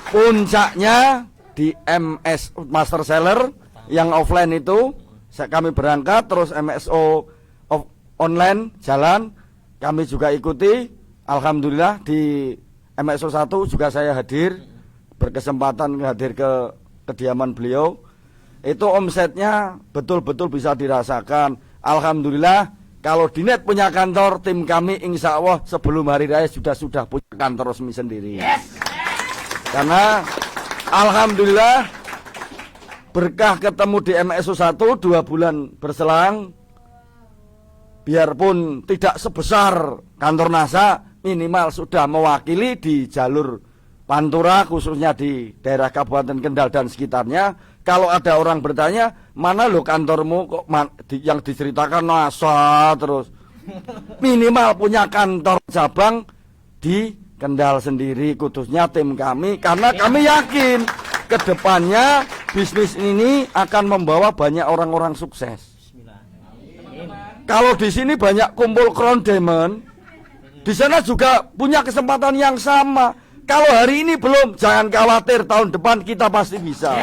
Puncaknya di MS Master Seller yang offline itu, kami berangkat, terus MSO online jalan, kami juga ikuti. Alhamdulillah di MSO 1 juga saya hadir, berkesempatan hadir ke kediaman beliau. Itu omsetnya betul-betul bisa dirasakan. Alhamdulillah kalau Dinet punya kantor, tim kami insya Allah sebelum hari raya sudah punya kantor resmi sendiri. Karena alhamdulillah berkah ketemu di MSO 1 2 bulan berselang, biarpun tidak sebesar kantor NASA, minimal sudah mewakili di jalur Pantura, khususnya di daerah Kabupaten Kendal dan sekitarnya. Kalau ada orang bertanya, mana lo kantormu kok yang diceritakan NASA terus, minimal punya kantor cabang di Kendal sendiri, khususnya tim kami, karena kami yakin kedepannya bisnis ini akan membawa banyak orang-orang sukses. Kalau di sini banyak kumpul Crown Diamond, di sana juga punya kesempatan yang sama. Kalau hari ini belum, jangan khawatir, tahun depan kita pasti bisa.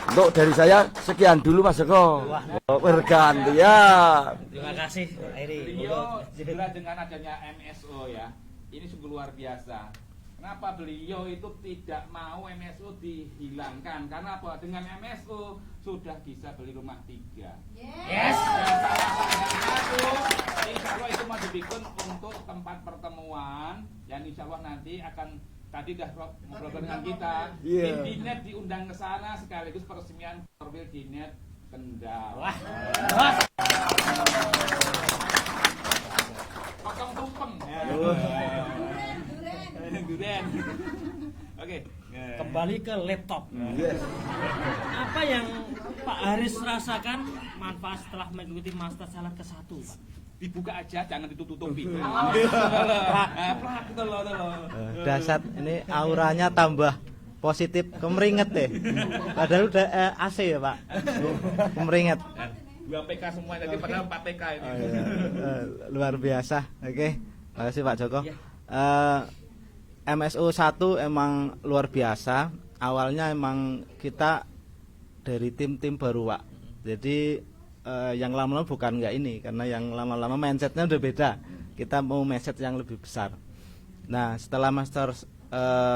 Untuk dari saya sekian dulu Mas Joko. Berganti ya. Terima kasih Pak Eri. Beliau dengan adanya MSO ya, ini sungguh luar biasa. Kenapa beliau itu tidak mau MSO dihilangkan? Karena apa? Dengan MSO sudah bisa beli rumah 3. Yes. Dan salah satu, insya Allah itu mau dibikin untuk tempat pertemuan, dan insya Allah nanti akan, tadi dah ngobrol dengan kita, tim Dinet diundang ke sana sekaligus peresmian Korwil Dinet Kendal. Wah. Potong tumpeng. Duren. Oke. Kembali ke laptop. Apa yang Pak Haris rasakan manfaat setelah mengikuti Master Seller ke-1, Pak? Dibuka aja, jangan ditutup-tutupi. Dasar ini auranya tambah positif, kemeringet deh. Padahal udah AC ya Pak. Kemeringet. 2 PK semua, jadi padahal 4 PK ini. Luar biasa. Oke. Makasih Pak Joko. MSO 1 emang luar biasa. Awalnya emang kita dari tim-tim baru Pak. Jadi yang lama-lama bukan nggak ini, karena yang lama-lama mindsetnya udah beda. Kita mau mindset yang lebih besar. Nah setelah Master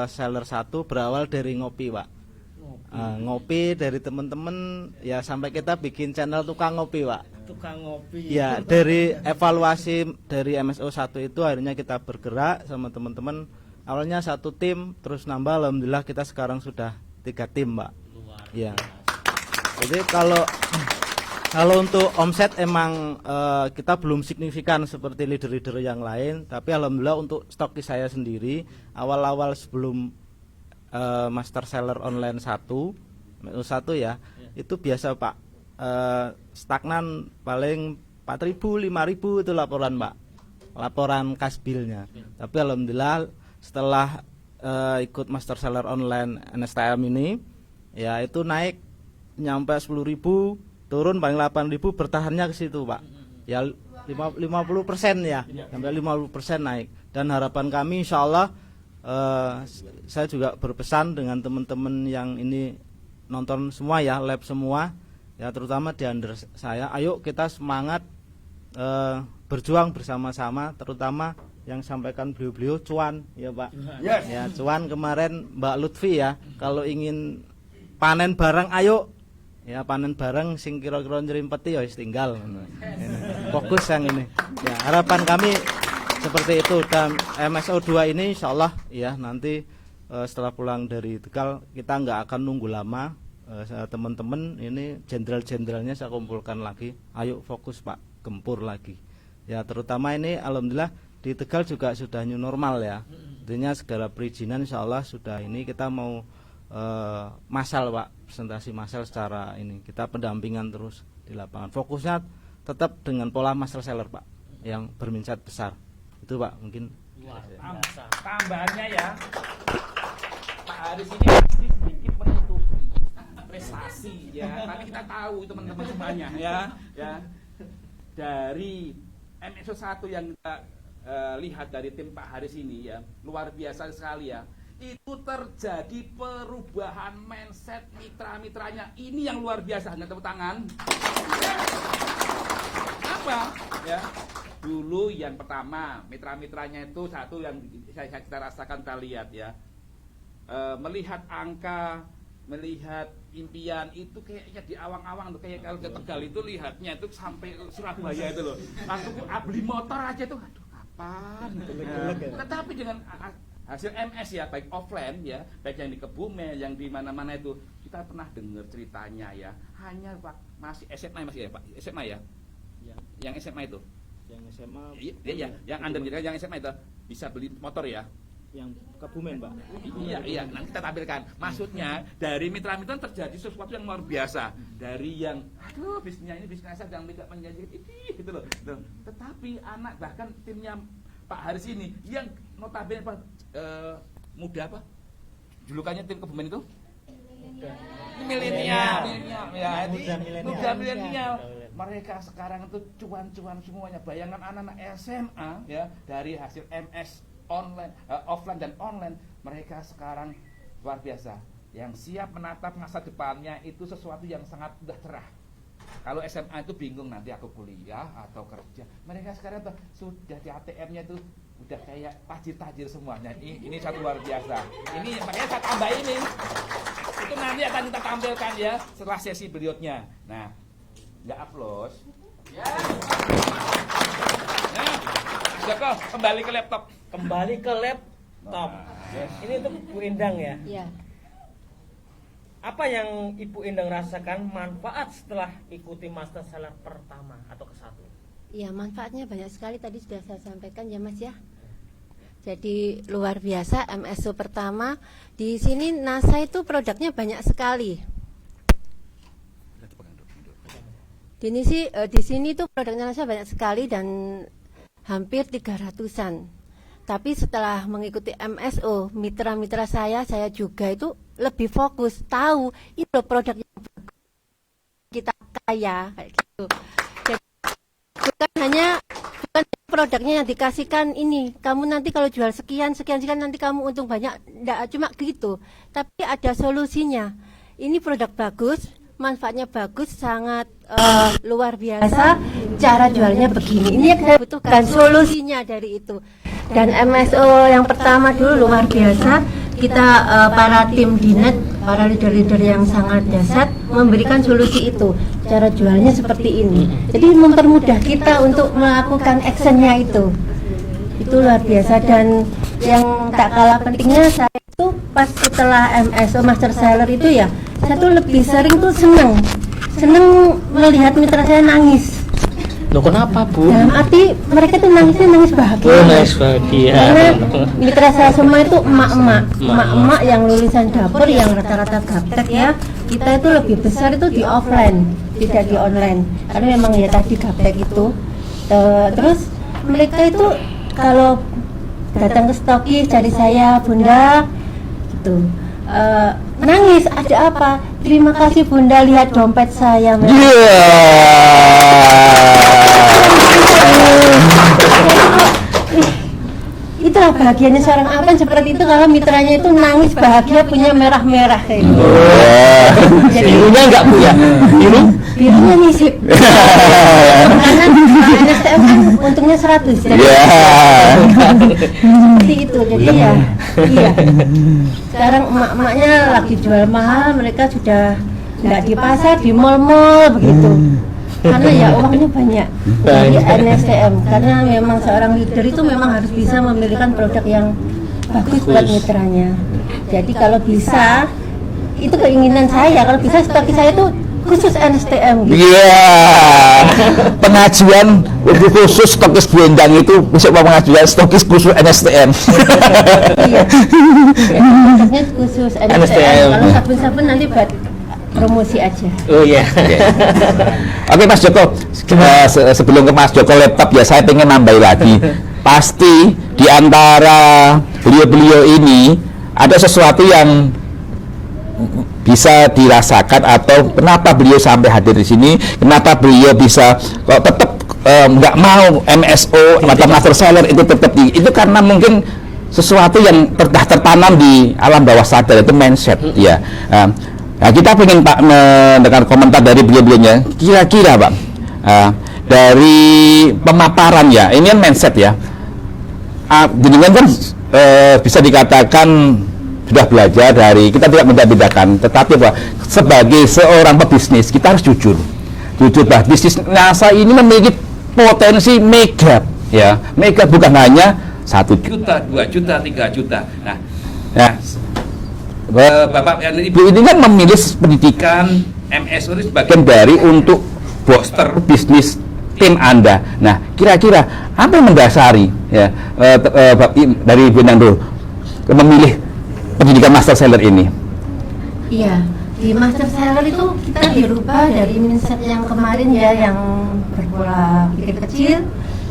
Seller 1 berawal dari ngopi Pak. Ngopi dari teman-teman ya, sampai kita bikin channel tukang ngopi Pak. Tukang ngopi. Ya dari evaluasi dari MSO 1 itu akhirnya kita bergerak sama teman-teman. Awalnya 1 tim, terus nambah, alhamdulillah kita sekarang sudah 3 tim Pak. Ya. Jadi kalau untuk omset emang kita belum signifikan seperti leader-leader yang lain, tapi alhamdulillah untuk stokis saya sendiri awal-awal sebelum Master Seller Online 1 ya, itu biasa Pak, stagnan paling 4.000 5.000 itu laporan Pak, laporan kasbilnya. Tapi alhamdulillah setelah ikut Master Seller Online NSTM ini ya, itu naik nyampe 10.000, turun paling 8.000, bertahannya ke situ Pak. Ya 50% ya, sampai 50% naik. Dan harapan kami insya Allah, saya juga berpesan dengan teman-teman yang ini nonton semua ya, live semua ya, terutama di under saya, ayo kita semangat berjuang bersama-sama, terutama yang sampaikan beliau-beliau cuan ya Pak. Yes. Ya cuan kemarin Mbak Lutfi ya, kalau ingin panen bareng ayo ya, panen bareng sing kira-kira nyerimpeti ya tinggal. Fokus yang ini. Ya, harapan kami seperti itu. Dan MSO 2 ini insyaallah ya nanti setelah pulang dari Tegal kita nggak akan nunggu lama. teman-teman ini jenderal-jenderalnya saya kumpulkan lagi, ayo fokus Pak, gempur lagi ya. Terutama ini alhamdulillah di Tegal juga sudah new normal ya, artinya segala perizinan insya Allah sudah. Ini kita mau massal Pak, presentasi massal secara ini, kita pendampingan terus di lapangan, fokusnya tetap dengan pola master seller Pak yang berminat besar itu Pak. Mungkin Tambahannya ya, Pak Haris ini pasti sedikit menutupi prestasi ya, tapi kita tahu teman-teman semuanya ya dari MSO 1 yang kita lihat dari tim Pak Haris ini ya, luar biasa sekali ya. Itu terjadi perubahan mindset mitra-mitranya, ini yang luar biasa. Tepuk tangan. Apa ya? Dulu yang pertama mitra-mitranya itu satu yang kita rasakan, kita lihat ya, melihat angka, melihat impian itu kayaknya di awang-awang tuh, kayak kalau ke Tegal itu lihatnya itu sampai Surabaya itu loh, langsung beli motor aja tuh, aduh kapan tetapi dengan hasil MS ya, baik offline ya, baik yang di Kebumen, yang di mana-mana itu, kita pernah dengar ceritanya ya, hanya Pak masih SMA masih ya Pak, SMA ya, yang SMA itu, yang SMA iya, yang Anda yang SMA itu bisa beli motor ya, yang Kebumen Pak. Iya, nanti kita tampilkan. Maksudnya dari mitra-mitra terjadi sesuatu yang luar biasa. Dari yang, aduh bisnisnya ini bisnis yang tidak menjanjikan itu gitu loh. Tetapi anak bahkan timnya Pak Haris ini yang notabene muda apa? Julukannya tim Kebumen itu? Milenial ya, muda milenial. Mereka sekarang itu cuan-cuan semuanya. Bayangkan anak-anak SMA ya, dari hasil MS online, offline dan online, mereka sekarang luar biasa. Yang siap menatap masa depannya itu sesuatu yang sangat udah cerah. Kalau SMA itu bingung nanti aku kuliah atau kerja. Mereka sekarang tuh sudah di ATM-nya itu udah kayak tajir-tajir semuanya. Ini satu luar biasa. Ini makanya saya tambah ini. Itu nanti akan kita tampilkan ya setelah sesi berikutnya. Nah, nggak upload. Ya. Nah, Joko, kembali ke laptop. Kembali ke laptop. Ini untuk Bu Endang ya. Iya. Apa yang Ibu Endang rasakan manfaat setelah ikuti master seller pertama atau ke-1? Iya, manfaatnya banyak sekali, tadi sudah saya sampaikan ya Mas ya. Jadi luar biasa MSO pertama. Di sini NASA itu produknya banyak sekali. Di sini tuh produknya NASA banyak sekali dan hampir 300-an. Tapi setelah mengikuti MSO, mitra-mitra saya juga itu lebih fokus, tahu itu produk yang kita kaya kayak gitu. Jadi bukan hanya produknya yang dikasihkan ini, kamu nanti kalau jual sekian nanti kamu untung banyak, enggak cuma gitu. Tapi ada solusinya. Ini produk bagus, manfaatnya bagus, sangat luar biasa. Cara jualnya begini. Ini yang saya butuhkan solusinya dari itu. Dan MSO yang pertama dulu luar biasa. Kita para tim Dinet, para leader-leader yang sangat dahsyat memberikan solusi itu. Cara jualnya seperti ini. Jadi mempermudah kita untuk melakukan actionnya itu. Itu luar biasa. Dan yang tak kalah pentingnya, saya itu pas setelah MSO Master Seller itu ya, saya tuh lebih sering tuh seneng melihat mitra saya nangis. Loh kenapa Bu? Dalam arti mereka tuh nangisnya nangis bahagia. Nangis bahagia. Karena mitra saya semua itu emak-emak yang lulusan dapur yang rata-rata gaptek ya. Kita itu lebih besar itu di offline, tidak di online. Karena memang ya tadi gaptek itu. Terus mereka itu kalau datang ke stokis cari saya, Bunda, gitu. Nangis, ada apa? Terima kasih Bunda, lihat dompet saya. Itulah bahagianya seorang Apen seperti itu kalau mitranya itu nangis bahagia punya merah-merah kayak gitu. Jadi birunya enggak Bu ya? Birunya nisip. Karena NSTM kan untungnya 100. Jadi seperti itu. Jadi ya, iya. Sekarang emak-emaknya lagi jual mahal, mereka sudah enggak di pasar, di mall-mall begitu. Karena ya uangnya banyak dari NSTM. Karena memang seorang leader itu memang harus bisa memiliki produk yang bagus buat mitranya. Jadi kalau bisa itu keinginan saya, kalau bisa stokis saya tuh khusus NSTM gitu. Iya. Pengajuan khusus stokis Bu Endang itu besok pengajuan stokis khusus NSTM. Iya. Stokisnya khusus NSTM. Kalau sabun-sabun nanti buat promosi aja. Oh iya. Oke Mas Joko, sebelum ke Mas Joko laptop ya, saya pengen nambahin lagi. Pasti di antara beliau-beliau ini ada sesuatu yang bisa dirasakan, atau kenapa beliau sampai hadir di sini, kenapa beliau bisa kok tetap nggak mau MSO atau master seller itu tetap itu karena mungkin sesuatu yang tertanam di alam bawah sadar, itu mindset ya. Nah, kita ingin Pak mendengar komentar dari beliau-beliaunya. Kira-kira Pak, dari pemaparan ya, ini kan mindset ya. Jenengan kan bisa dikatakan sudah belajar dari, kita tidak membeda-bedakan, tetapi Pak, sebagai seorang pebisnis kita harus jujur bahwa bisnis NASA ini memiliki potensi mega ya, mega bukan hanya 1 juta, 2 juta, 3 juta. Nah, Bapak dan Ibu ini kan memilih pendidikan MSO ini sebagian dari untuk booster bisnis tim Anda. Nah, kira-kira apa yang mendasari ya dari Ibu Endang dulu memilih pendidikan master seller ini? Iya, di master seller itu kita dirubah dari mindset yang kemarin ya, yang berpola pikir kecil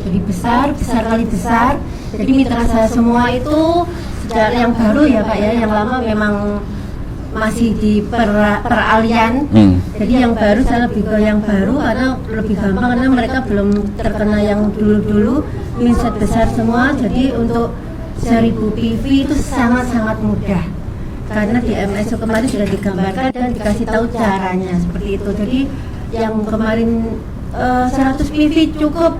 jadi besar kali besar. Jadi mitra saya semua itu sudah yang baru ya Pak ya, yang lama memang masih di peralihan. Jadi yang baru saya lebih ke yang baru karena lebih gampang, karena mereka belum terkena yang dulu-dulu, mindset besar semua. Jadi untuk 1000 PV itu sangat-sangat mudah, karena di MSO kemarin sudah digambarkan dan dikasih tahu caranya seperti itu. Jadi yang kemarin 100 PV cukup,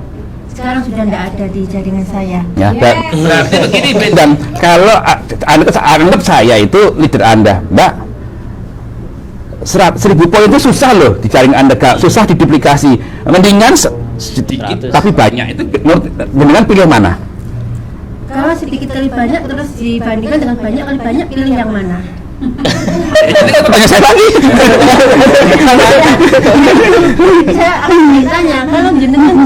sekarang sudah tidak ada di jaringan saya. Ya, berarti begini dan kalau anggap saya itu leader Anda, Mbak, 1000 poin itu susah loh di jaringan Anda, susah diduplikasi. Mendingan sedikit tapi banyak, itu mendingan pilih mana? Kalau sedikit kali banyak terus dibandingkan dengan banyak kali banyak, pilih yang mana? Ini kan pertanyaan saya lagi. Saya akan ditanya, kalau jenengan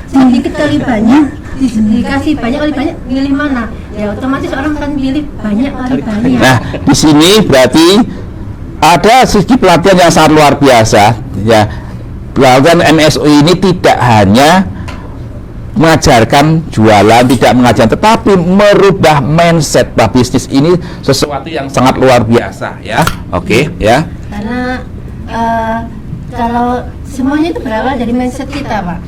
sedikit kali banyak dikasih banyak kali banyak, pilih mana? Ya otomatis orang akan pilih banyak kali banyak. Nah, di sini berarti ada segi pelatihan yang sangat luar biasa ya. Pelatihan MSO ini tidak hanya mengajarkan jualan, tidak mengajarkan, tetapi merubah mindset bahwa bisnis ini sesuatu yang sangat luar biasa ya. Oke, ya. Karena kalau semuanya itu berawal dari mindset kita Pak.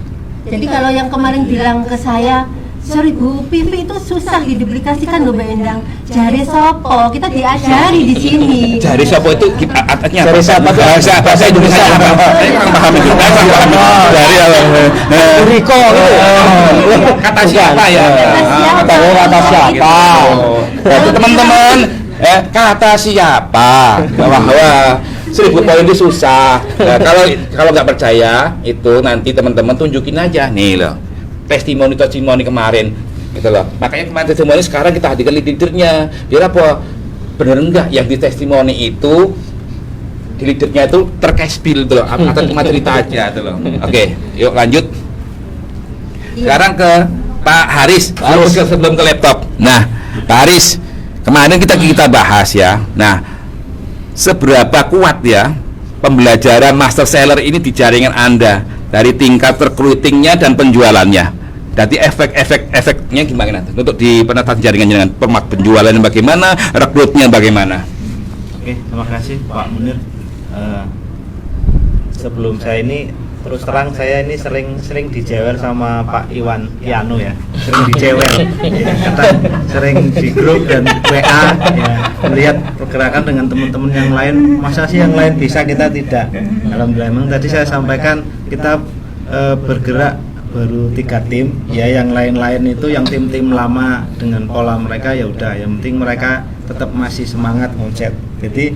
Jadi kalau yang kemarin bilang ke saya 1000 PV itu susah diduplikasikan loh Mbak Endang. Jari sopo, kita diajari di sini. Jari sopo itu artinya jari sopo bahasa Indonesia apa? Saya kurang paham itu. Jari apa? Riko gitu. Kata siapa ya? Kata siapa? Jadi teman-teman, kata siapa? Bahwa 1000 poin itu susah. Kalau nggak percaya itu nanti teman-teman tunjukin aja nih loh. Testimoni kemarin gitu loh. Makanya kemarin testimoni, sekarang kita hadirkan leadernya. Biar apa? Bener enggak yang di testimoni itu di leadernya itu terkespil gitu loh. Atau cuma cerita aja gitu loh. Oke, yuk lanjut. Sekarang ke Pak Haris. Sebelum ke laptop. Nah, Pak Haris, kemarin kita bahas ya. Nah, seberapa kuat ya pembelajaran master seller ini di jaringan Anda dari tingkat recruitingnya dan penjualannya? Jadi efeknya gimana untuk di penataan jaringan dengan penjualan bagaimana, rekrutnya bagaimana? Oke, terima kasih Pak Munir. Sebelum saya ini terus terang saya ini sering dijewer sama Pak Iwan Piano ya, sering dijewer ya, kata sering di grup dan WA ya, melihat pergerakan dengan teman-teman yang lain, masa sih yang lain bisa kita tidak. Alhamdulillah, memang tadi saya sampaikan kita bergerak baru 3 tim ya, yang lain-lain itu yang tim-tim lama dengan pola mereka ya udah, yang penting mereka tetap masih semangat konsep. Jadi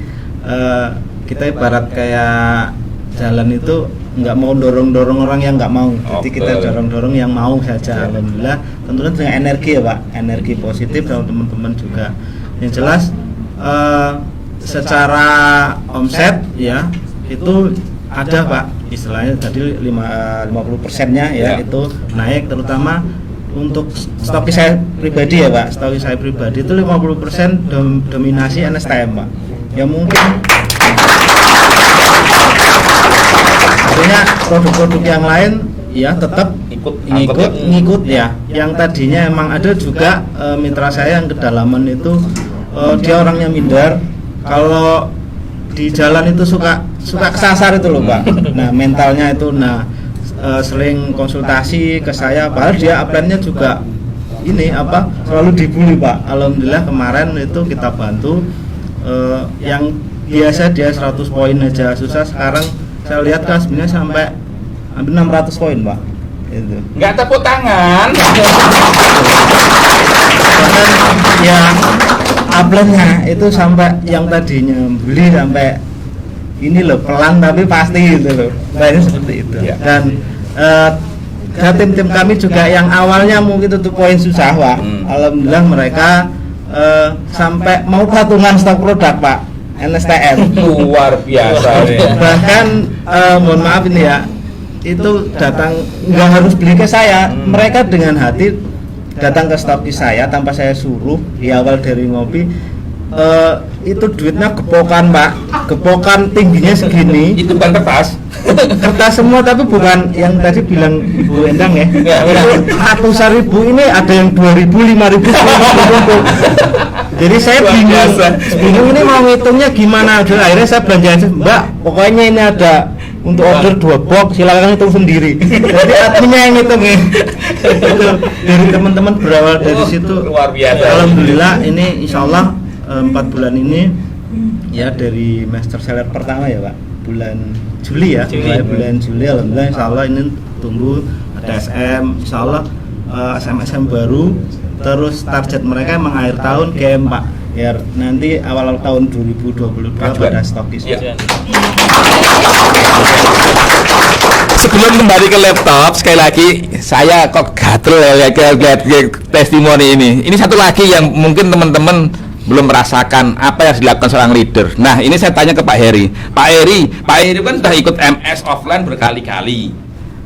kita ibarat kayak jalan itu nggak mau dorong orang yang nggak mau, jadi kita dorong yang mau saja. Alhamdulillah, tentunya dengan energi ya Pak, energi positif sama teman-teman juga. Yang jelas secara omset ya itu ada Pak, istilahnya tadi 50%-nya ya itu naik, terutama untuk stokis saya pribadi ya Pak, stokis saya pribadi itu 50% dominasi NSTM Pak. Ya mungkin artinya produk-produk yang lain ya tetap ngikut ya. Yang tadinya emang ada juga mitra saya yang kedalaman itu dia orangnya minder, kalau di jalan itu suka kesasar itu loh Pak. Nah mentalnya itu sering konsultasi ke saya, padahal dia upline-nya juga ini selalu dibully Pak. Alhamdulillah kemarin itu kita bantu, yang biasa dia 100 poin aja susah, sekarang saya lihat kan sebenarnya sampai hampir 600 poin Pak. Itu. Nggak tepuk tangan. Bahkan ya upline-nya itu sampai yang tadinya beli sampai ini loh pelan tapi pasti gitu loh. Nah, seperti itu. Ya. Dan tim-tim kami juga yang awalnya mungkin tutup poin susah Pak. Alhamdulillah mereka sampai mau patungan stok produk Pak, NSTM. Luar biasa. Bahkan mohon maaf ini ya, itu datang nggak harus beli ke saya, mereka dengan hati datang ke stokis saya tanpa saya suruh di awal dari ngopi. Itu duitnya gepokan Pak, gepokan tingginya segini. Itu bukan kertas. Kertas semua, tapi bukan yang tadi bilang Ibu Endang ya. Itu ratusan ribu, ini ada yang 2.000, 5.000. Jadi saya bingung ini mau ngitungnya gimana. Akhirnya saya belanja aja, Mbak, pokoknya ini ada untuk order 2 box, silakan hitung sendiri. Jadi adminnya yang ngitung ya. Itu dari teman-teman berawal dari situ. Luar biasa. Alhamdulillah ini insyaallah 4 bulan ini ya dari master seller pertama ya Pak, bulan Juli ya, bulan Juli alhamdulillah insyaallah ini tumbuh, ada SM insyaallah, SM baru, terus target mereka emang akhir tahun GM Pak, biar nanti awal tahun 2022 pada stokis. Ya. Sebelum kembali ke laptop, sekali lagi saya kok gatel ya lihat testimoni ini. Ini satu lagi yang mungkin teman-teman belum merasakan apa yang dilakukan seorang leader. Nah, ini saya tanya ke Pak Heri. Pak Heri kan sudah ikut MS offline berkali-kali.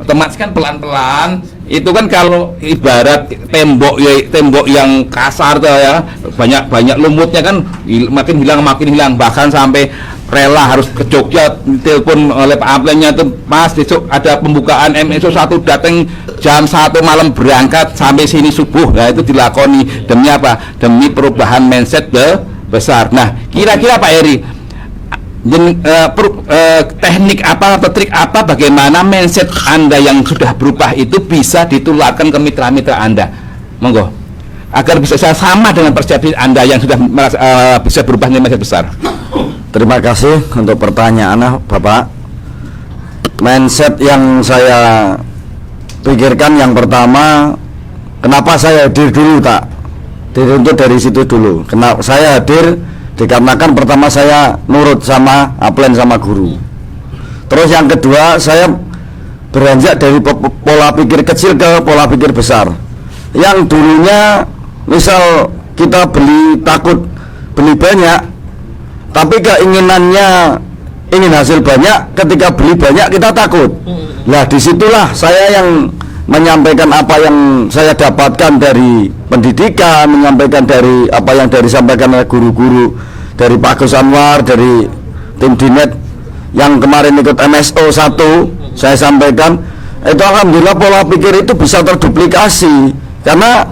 Otomatis kan pelan-pelan itu kan kalau ibarat tembok yang kasar tuh ya, banyak lumutnya kan makin hilang, bahkan sampai rela harus ke Jogja telepon oleh Pak Aplennya tuh, Mas besok ada pembukaan MSO 1 datang jam 1 malam berangkat sampai sini subuh. Nah itu dilakoni demi apa? Demi perubahan mindset besar. Nah kira-kira Pak Heri teknik apa atau trik apa bagaimana mindset Anda yang sudah berubah itu bisa ditularkan ke mitra-mitra Anda, monggo, agar bisa sama dengan persepsi Anda yang sudah bisa berubah menjadi mindset besar. Terima kasih untuk pertanyaannya Bapak. Mindset yang saya pikirkan yang pertama, kenapa saya hadir dulu tak? Dituntut dari situ dulu. Kenapa saya hadir? Dikarenakan pertama saya nurut sama upline sama guru. Terus yang kedua saya beranjak dari pola pikir kecil ke pola pikir besar. Yang dulunya misal kita takut beli banyak, tapi keinginannya ingin hasil banyak, ketika beli banyak kita takut. Nah disitulah saya yang menyampaikan apa yang saya dapatkan dari pendidikan, menyampaikan dari apa yang disampaikan oleh guru-guru, dari Pak Gus Anwar, dari tim Dinet yang kemarin ikut MSO 1, saya sampaikan itu alhamdulillah pola pikir itu bisa terduplikasi, karena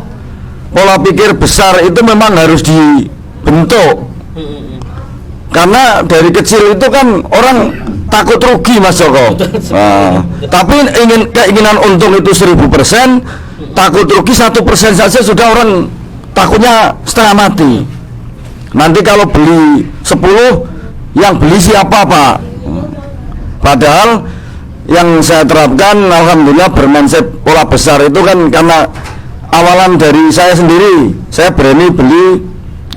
pola pikir besar itu memang harus dibentuk. Karena dari kecil itu kan orang takut rugi Mas Joko. Tapi keinginan untung itu 1000%, takut rugi 1% saja sudah orang takutnya setengah mati. Nanti kalau beli 10, yang beli siapa Pak? Padahal yang saya terapkan alhamdulillah bermindset pola besar itu kan karena awalan dari saya sendiri. Saya berani beli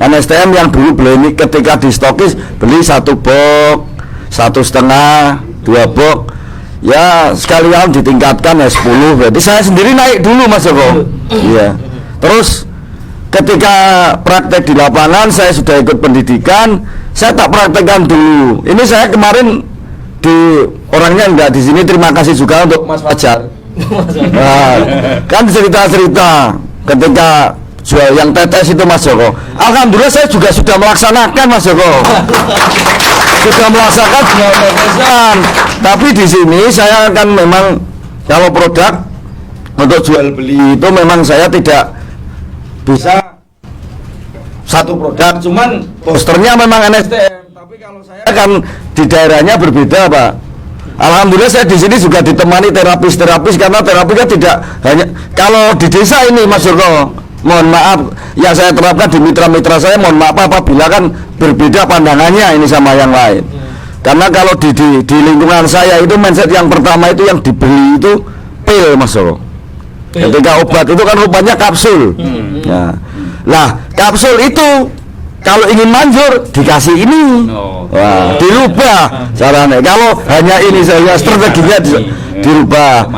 NSTM yang dulu beli ketika di stokis beli 1 box, 1,5, 2 box, ya sekalian ditingkatkan ya 10. Berarti saya sendiri naik dulu Mas Joko. Iya. Terus ketika praktek di lapangan saya sudah ikut pendidikan, saya tak praktekkan dulu. Ini saya kemarin di orangnya enggak di sini, terima kasih juga untuk Mas Fajar. Nah, kan cerita-cerita ketika jual yang tetes itu Mas Joko. Alhamdulillah saya juga sudah melaksanakan Mas Joko. Sudah melaksanakan jual tetesan. Tapi di sini saya akan memang kalau produk untuk jual beli itu memang saya tidak bisa satu produk, cuman posternya memang NSTM. Tapi kalau saya kan di daerahnya berbeda, Pak. Alhamdulillah saya di sini juga ditemani terapis karena terapi kan tidak hanya kalau di desa ini Mas Joko. Mohon maaf yang saya terapkan di mitra-mitra saya, mohon maaf apabila kan berbeda pandangannya ini sama yang lain. Karena kalau di lingkungan saya itu mindset yang pertama itu yang dibeli itu pil Mas Joko. Ketika obat itu kan obatnya kapsul. Ya. Lah, kapsul itu kalau ingin manjur dikasih ini. Wah, dirubah caranya. Kalau hanya ini saja strateginya dirubah.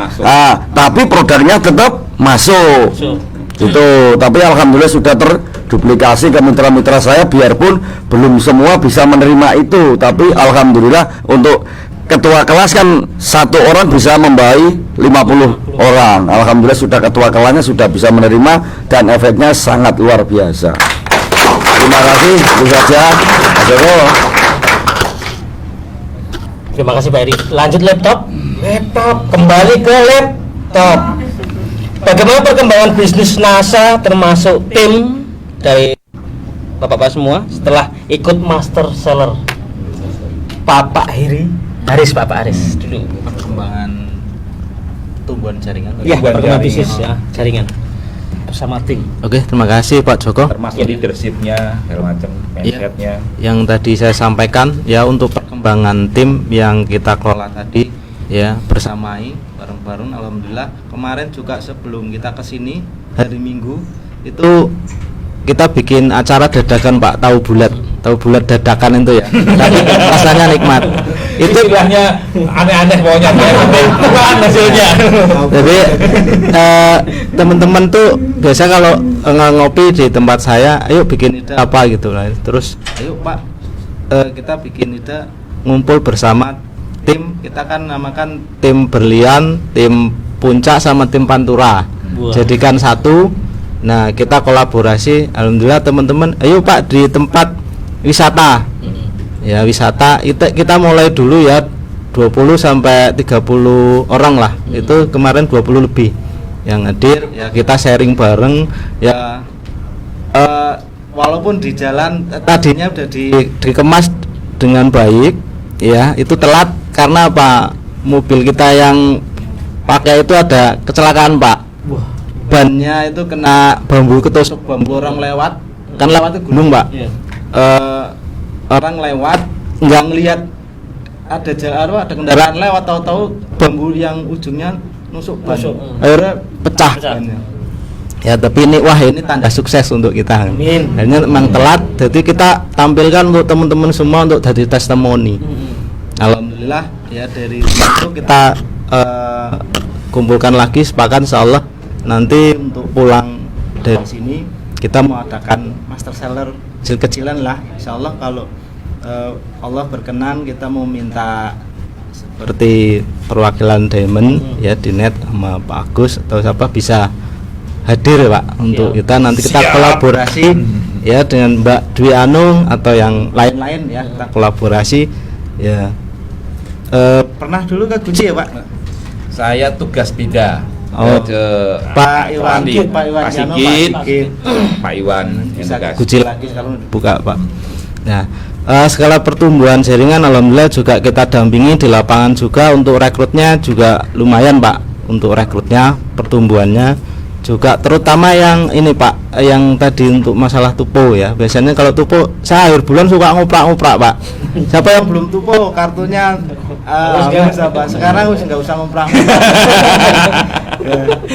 Tapi produknya tetap masuk. Itu, tapi alhamdulillah sudah terduplikasi ke mitra-mitra saya, biarpun belum semua bisa menerima itu, tapi alhamdulillah untuk ketua kelas kan satu orang bisa membawahi 50 orang. Alhamdulillah sudah ketua kelasnya sudah bisa menerima dan efeknya sangat luar biasa. Terima kasih, itu saja. Mas Joko. Terima kasih Pak Eri. Lanjut laptop. Kembali ke laptop. Bagaimana perkembangan bisnis NASA termasuk tim dari bapak-bapak semua setelah ikut master seller? Bapak Haris dulu. Perkembangan tumbuhan jaringan. Iya, perkembangan bisnis ya, jaringan bersama tim. Oke, terima kasih Pak Joko. Termasuk leadershipnya, segala macam, mindsetnya. Yang tadi saya sampaikan ya untuk perkembangan tim yang kita kelola tadi ya bersamai bareng-bareng. Alhamdulillah kemarin juga sebelum kita kesini hari Minggu itu kita bikin acara dadakan Pak, tahu bulat dadakan itu ya. Tapi rasanya nikmat. Itu istilahnya aneh-aneh pokoknya, bukan hasilnya. Jadi teman-teman tuh biasa kalau ngopi di tempat saya, ayo bikin ide apa gitu lah. Terus ayo Pak, kita bikin ide ngumpul bersama tim, kita kan namakan tim Berlian, tim Puncak sama tim Pantura. Jadikan satu. Nah, kita kolaborasi. Alhamdulillah teman-teman, ayo Pak di tempat wisata. Ya, wisata kita mulai dulu ya 20 sampai 30 orang lah. Itu kemarin 20 lebih yang hadir. Ya, kita sharing bareng ya. Walaupun di jalan tadinya udah dikemas dengan baik, ya, itu telat karena apa? Mobil kita yang pakai itu ada kecelakaan, Pak. Bannya itu kena bambu, ketusuk bambu, orang lewat, kan lewatnya gunung, Pak. Orang lewat nggak ngelihat ada kendaraan lewat, tahu-tahu bambu yang ujungnya nusuk ban, akhirnya pecah. Ya, tapi ini tanda sukses untuk kita. Akhirnya memang telat, jadi kita tampilkan untuk teman-teman semua untuk jadi testimoni. Alhamdulillah ya, dari situ kita kumpulkan lagi, sepakat insyaallah nanti untuk pulang dari sini kita mau adakan master seller kecil-kecilan lah, insyaallah kalau Allah berkenan. Kita mau minta seperti perwakilan Diamond ya di net sama Pak Agus atau siapa bisa hadir ya Pak, untuk kita nanti kita kolaborasi ya dengan Mbak Dwi Anung atau yang lain-lain ya, kita kolaborasi ya. Pernah dulu ke Guci ya Pak? Saya tugas beda ke Pak Iwan Sigit, Pak Iwan bisa Guci lagi sekarang buka Pak. Nah, skala pertumbuhan jaringan alhamdulillah juga kita dampingi di lapangan juga, untuk rekrutnya juga lumayan Pak, untuk rekrutnya pertumbuhannya juga, terutama yang ini Pak, yang tadi untuk masalah tupo ya. Biasanya kalau tupo saya akhir bulan suka ngoprak-ngoprak Pak. Siapa yang belum tupo kartunya Pak, sekarang nggak usah ngoprak.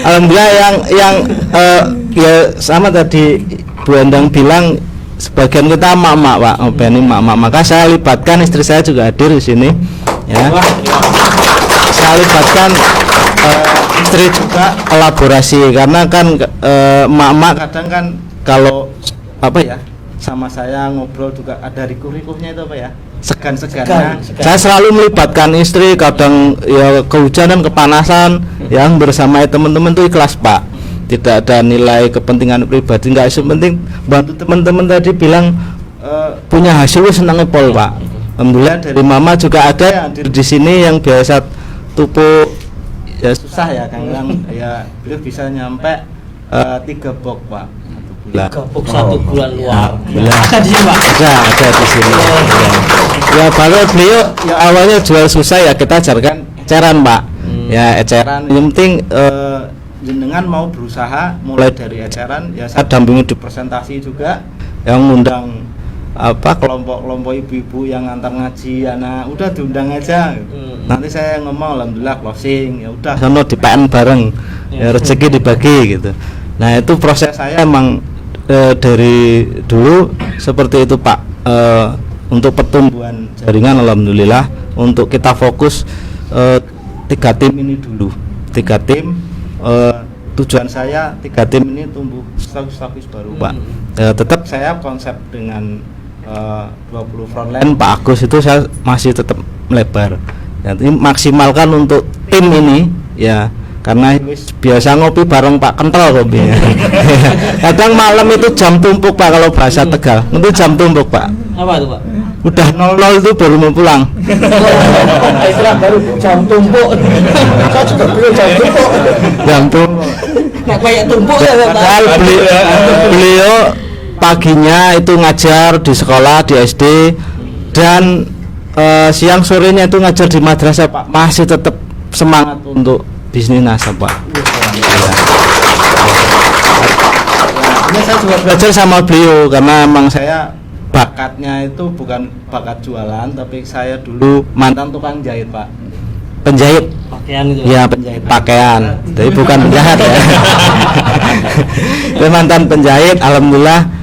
Alhamdulillah yang ya sama tadi Bu Endang bilang, sebagian kita emak-emak Pak, ini emak-emak, maka saya libatkan istri saya juga hadir di sini ya. Saya libatkan istri juga kolaborasi, karena kan emak-emak kadang kan kalau apa ya, sama saya ngobrol juga ada riku-rikunya itu apa ya, segan-segannya. Saya selalu melibatkan istri, kadang ya kehujanan, kepanasan, yang bersama teman-teman tuh ikhlas Pak. Tidak ada nilai kepentingan pribadi, enggak, penting bantu teman-teman tadi bilang punya hasil senangnya Pol Pak. Alhamdulillah dari Mama juga ada yang di sini yang biasa tupu ya susah ya Kang, ya beliau bisa nyampe 3 box Pak. 3 box 1 bulan luar. Ada di sini Pak. Ada di sini. Ya baru beliau ya awalnya jual susah ya kita ajarkan eceran Pak. Ya eceran yang penting jenengan mau berusaha mulai dari eceran ya saya dampingi di presentasi juga, yang ngundang kelompok-kelompok ibu-ibu yang antar ngaji anak udah diundang aja. Nanti saya ngomong alhamdulillah closing ya udah sono di PN bareng ya rezeki dibagi gitu. Nah itu proses saya emang dari dulu seperti itu Pak. Untuk pertumbuhan jaringan alhamdulillah, untuk kita fokus 3 tim ini dulu, 3 tim. Tujuan saya 3 tim ini tumbuh stokis baru Pak. Tetap saya konsep dengan 20 frontline Pak Agus itu saya masih tetap melebar. Jadi maksimalkan untuk tim ini ya, karena biasa ngopi bareng Pak kental kopinya. Kadang malam itu jam tumpuk Pak, kalau bahasa Tegal itu jam tumpuk Pak. Apa itu Pak? Udah 00 itu baru mau pulang. Istilah baru jam tumpuk. Saya juga belum jam tumpuk. Jam tumpuk. Nggak kayak tumpuk ya Pak. Padahal beliau paginya itu ngajar di sekolah di SD, dan siang sorenya itu ngajar di madrasah Pak. Masih tetap semangat untuk bisnis nasabah Pak. Ini saya juga belajar sama beliau karena emang saya bakatnya itu bukan bakat jualan, tapi saya dulu mantan tukang jahit Pak. Penjahit pakaian itu. Ya penjahit pakaian, tapi bukan penjahat ya. Saya mantan penjahit. Alhamdulillah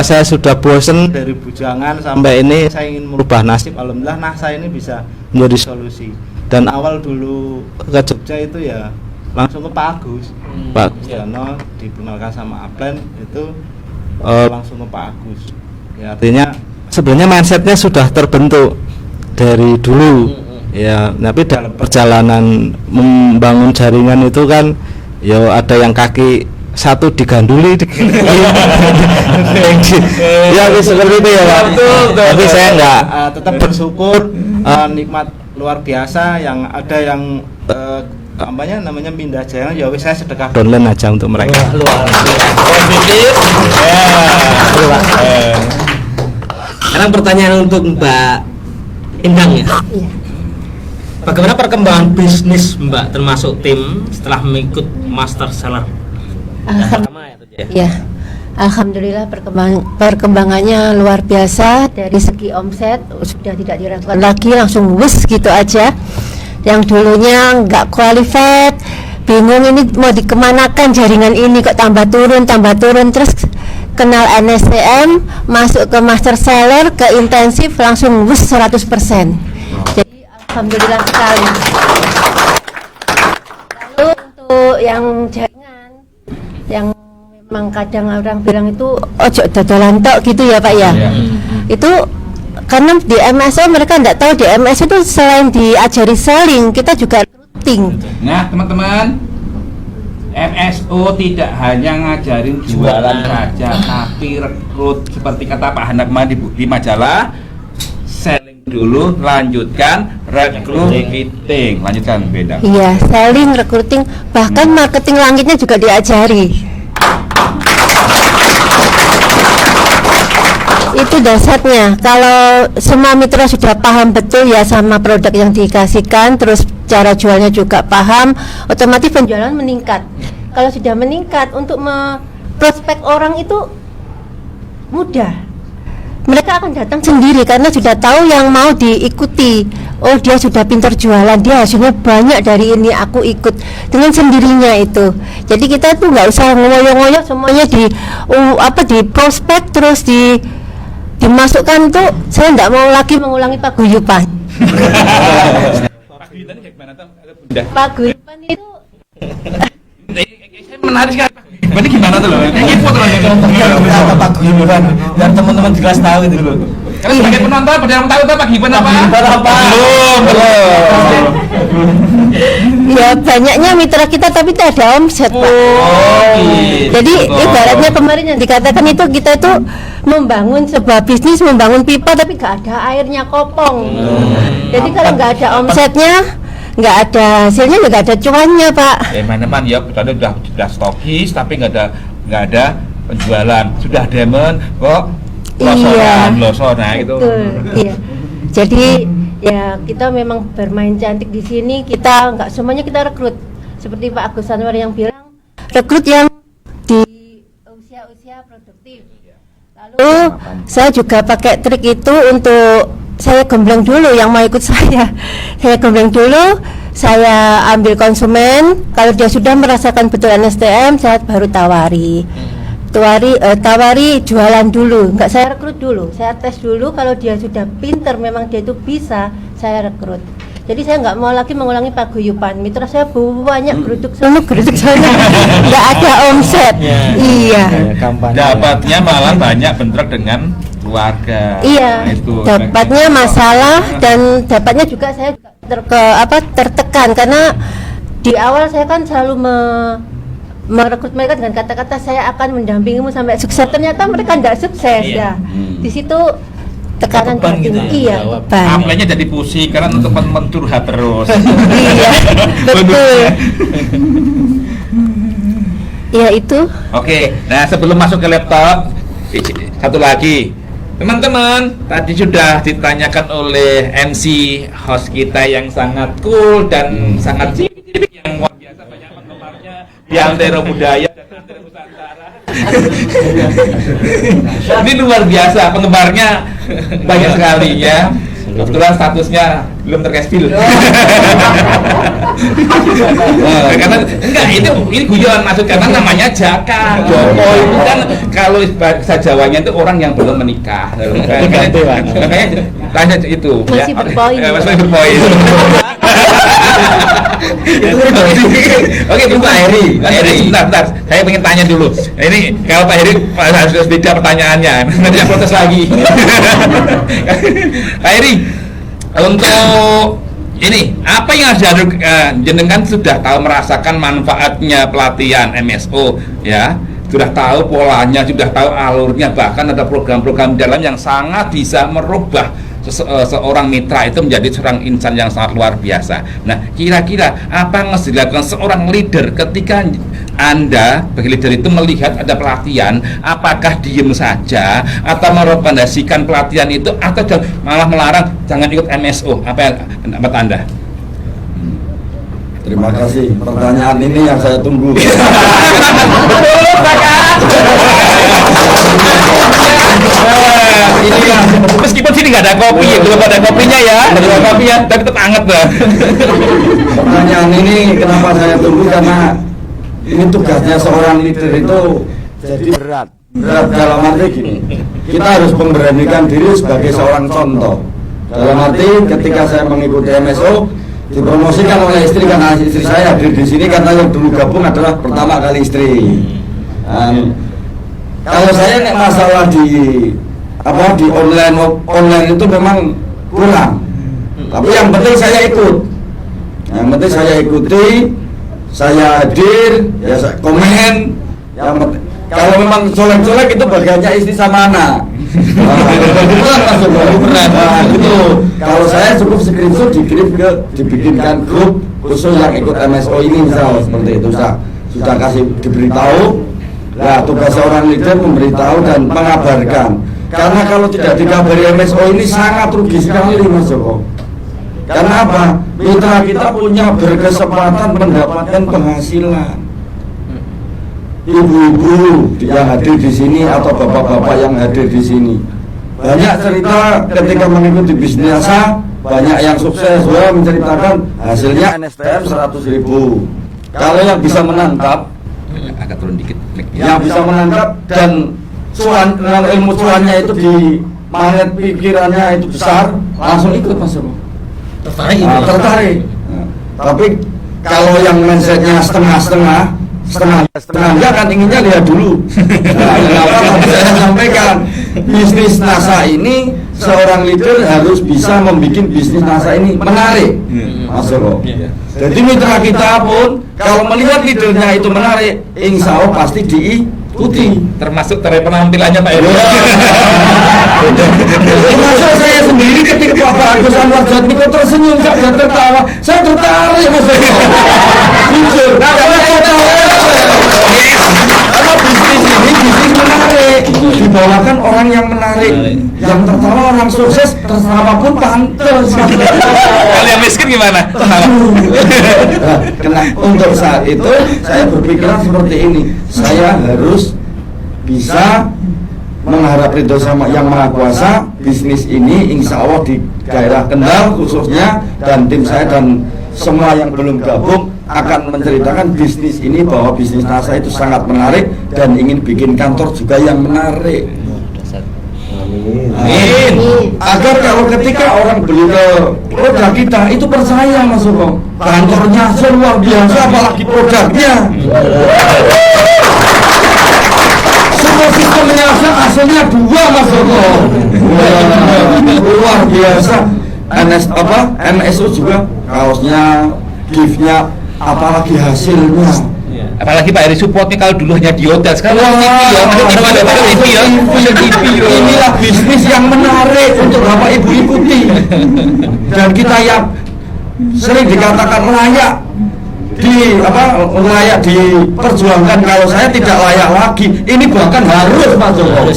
saya sudah bosen dari bujangan sampai ini saya ingin merubah nasib. Alhamdulillah saya ini bisa menjadi solusi. Dan awal dulu ke Jogja itu ya langsung ke Pak Agus. Pak Jono dikenalkan sama Aplen itu langsung ke Pak Agus. Ya artinya sebenarnya mindsetnya sudah terbentuk dari dulu. Ya, tapi dalam perjalanan membangun jaringan itu kan ya ada yang kaki satu diganduli ya seperti itu ya Pak. Tapi saya enggak, tetap bersyukur, nikmat luar biasa yang ada yang namanya pindah jaringan ya wis saya sedekah downline aja untuk mereka. Luar biasa. Positif. Sekarang pertanyaan untuk Mbak Endang ya. Iya. Bagaimana perkembangan bisnis Mbak termasuk tim setelah mengikut Master Seller? Pertama ya, ya. Ya, alhamdulillah perkembangannya luar biasa. Dari segi omset sudah tidak diragukan lagi, langsung wes gitu aja. Yang dulunya nggak qualified, bingung ini mau dikemanakan jaringan ini kok tambah turun terus kenal NSCM, masuk ke Master Seller, ke intensif langsung wes 100%. Jadi alhamdulillah sekali. Lalu untuk yang jaringan yang memang kadang orang bilang itu ojo dodolan tok gitu ya Pak ya. Itu karena di MSO mereka tidak tahu di MSO itu selain diajari selling kita juga recruiting. Nah teman-teman, MSO tidak hanya ngajarin jualan saja, tapi rekrut seperti kata Pak Hana kemarin di majalah, selling dulu, lanjutkan recruiting, lanjutkan beda. Iya, selling, recruiting, bahkan marketing langitnya juga diajari. Itu dasarnya. Kalau semua mitra sudah paham betul ya sama produk yang dikasihkan, terus cara jualnya juga paham, otomatis penjualan meningkat. Kalau sudah meningkat, untuk prospek orang itu mudah. Mereka akan datang sendiri karena sudah tahu yang mau diikuti. Oh, dia sudah pintar jualan, dia hasilnya banyak dari ini, aku ikut dengan sendirinya itu. Jadi kita tuh nggak usah ngoyo-ngoyo semuanya di prospek terus dimasukkan tuh. Saya nggak mau lagi mengulangi paguyuban. Paguyuban kayak gimana tuh? Paguyuban itu menarik sekali. ini gimana tuh loh? Ini info tuh loh. Kata paguyuban biar teman-teman di kelas tahu itu loh. Karena sebagai penonton pada yang tahu tuh paguyuban apa? Belum. Ya banyaknya mitra kita tapi tidak ada omset Pak. Jadi ibaratnya kemarin yang dikatakan itu kita itu membangun sebuah bisnis, membangun pipa tapi nggak ada airnya kopong. Jadi kalau nggak ada omsetnya, nggak ada hasilnya, nggak ada cuannya Pak. Teman-teman ya, kita sudah stokis tapi nggak ada penjualan. Sudah diamond kok losoran gitu. Betul, iya. Jadi ya kita memang bermain cantik di sini. Kita nggak semuanya kita rekrut. Seperti Pak Agus Anwar yang bilang, rekrut yang di usia-usia produktif. Lalu saya juga pakai trik itu untuk saya gembleng dulu yang mau ikut saya. Saya gembleng dulu, saya ambil konsumen. Kalau dia sudah merasakan betul NSTM, saya baru tawari jualan dulu, nggak saya rekrut dulu, saya tes dulu. Kalau dia sudah pinter, memang dia itu bisa, saya rekrut. Jadi saya nggak mau lagi mengulangi paguyuban. Mitra saya banyak geruduk sana, nggak ada omset. Iya. Dapatnya malah banyak bentrok dengan keluarga. Iya. Dapatnya masalah dan dapatnya juga saya tertekan karena di awal saya kan selalu merekrut mereka dengan kata-kata saya akan mendampingimu sampai sukses. Ternyata mereka tidak sukses ya. Di situ tekanan batin gitu, iya beban. Amplenya jadi pusing karena untuk teman-teman curhat terus. Iya betul. Ya itu. Oke, nah sebelum masuk ke laptop, satu lagi. Teman-teman, tadi sudah ditanyakan oleh MC host kita yang sangat cool dan sangat cilik yang luar biasa banyak penggemarnya di Antero Budaya dan Antero Nusantara. Ini luar biasa penggemarnya banyak sekali ya. Kebetulan statusnya belum terkespil. Karena enggak ini guyon maksud karena namanya Jaka Joko itu kan kalau bahasa Jawanya itu orang yang belum menikah. Makanya tanya itu masih berpoin. Masih berpoin. Oke, Pak Heri. Sebentar. Saya ingin tanya dulu. Ini kalau Pak Heri harus beda pertanyaannya. Nanti yang protes lagi. Pak Heri, untuk ini apa yang harus jenengan sudah tahu merasakan manfaatnya pelatihan MSO ya, sudah tahu polanya, sudah tahu alurnya, bahkan ada program-program dalam yang sangat bisa merubah seorang mitra itu menjadi seorang insan yang sangat luar biasa. Nah, kira-kira apa yang harus dilakukan seorang leader ketika Anda bagi leader itu melihat ada pelatihan, apakah diem saja atau merekomendasikan pelatihan itu atau malah melarang jangan ikut MSO? Apa yang pendapat Anda? Terima kasih. Pertanyaan ini yang saya tunggu. Ini meskipun sini nggak ada kopi, belum ada kopinya ya, belum kopinya, tapi tetap hangat lah. Pertanyaan ini kenapa saya tunggu karena ini tugasnya seorang leader itu jadi berat dalam arti gini, kita harus memberanikan diri sebagai seorang contoh. Dalam arti ketika saya mengikuti MSO dipromosikan oleh istri karena istri saya hadir di sini karena yang dulu gabung adalah pertama kali istri. Kalau saya nek masalah di online itu memang kurang. Tapi yang penting saya ikut. Yang penting saya ikuti, saya hadir, ya saya komen. Yang penting, kalau memang colek-colek itu bagiannya istri sama anak. Gitu. Kalau saya cukup screenshot dibikinkan grup khusus yang ikut MSO ini misal seperti itu sudah kasih diberitahu. Nah, tugas seorang leader memberitahu dan mengabarkan. Karena kalau tidak dikabari MSO ini sangat rugi sekali Mas Joko. Karena apa? Mitra kita punya berkesempatan mendapatkan penghasilan. Ibu-ibu yang hadir di sini atau bapak-bapak yang hadir di sini banyak cerita ketika mengikuti bisnis asa, banyak yang sukses, menceritakan hasilnya NSTM 100.000. Kalau yang bisa menangkap, agak turun dikit. Yang bisa menangkap dan ilmu cuannya itu di magnet pikirannya itu besar, langsung ikut Mas Joko. Tertarik. Tapi kalau yang mindsetnya setengah-setengah, setengah kan inginnya lihat dulu. Nah, saya sampaikan bisnis NASA ini seorang leader harus bisa membuat bisnis NASA ini menarik, Mas Joko. Jadi mitra kita pun kalau melihat leadernya itu menarik, insya Allah pasti diikuti. Termasuk penampilannya Pak Eri. Termasuk saya sendiri ketika Pak Agus Anwar Jatmiko tersenyum, saya tertawa, saya tertarik Mas Joko. Jujur, karena saya tahu karena bisnis ini bisnis menarik, dibawakan orang yang menarik, yang tertawa orang sukses, tertawa pun pantas. Kalau yang miskin gimana? Nah, untuk saat itu saya berpikiran seperti ini, saya harus bisa mengharap ridho sama Yang Maha Kuasa. Bisnis ini insya Allah di daerah Kendal khususnya, dan tim saya dan semua yang belum gabung akan menceritakan bisnis ini, bahwa bisnis NASA itu sangat menarik dan ingin bikin kantor juga yang menarik. Amin. Agar kalau ketika orang beli ke produk kita itu percaya Mas Joko, kantornya luar biasa, apalagi produknya. Semua sistemnya hasilnya 2 Mas Joko. Luar biasa. MSU juga kaosnya, giftnya, apalagi hasilnya. Apalagi Pak Eri supportnya kalau dulu hanya di hotel, sekarang TV ya. Inilah bisnis yang menarik untuk Bapak Ibu ikuti. Dan kita yang sering dikatakan layak diperjuangkan, kalau saya tidak layak lagi, ini bahkan harus Pak Joko.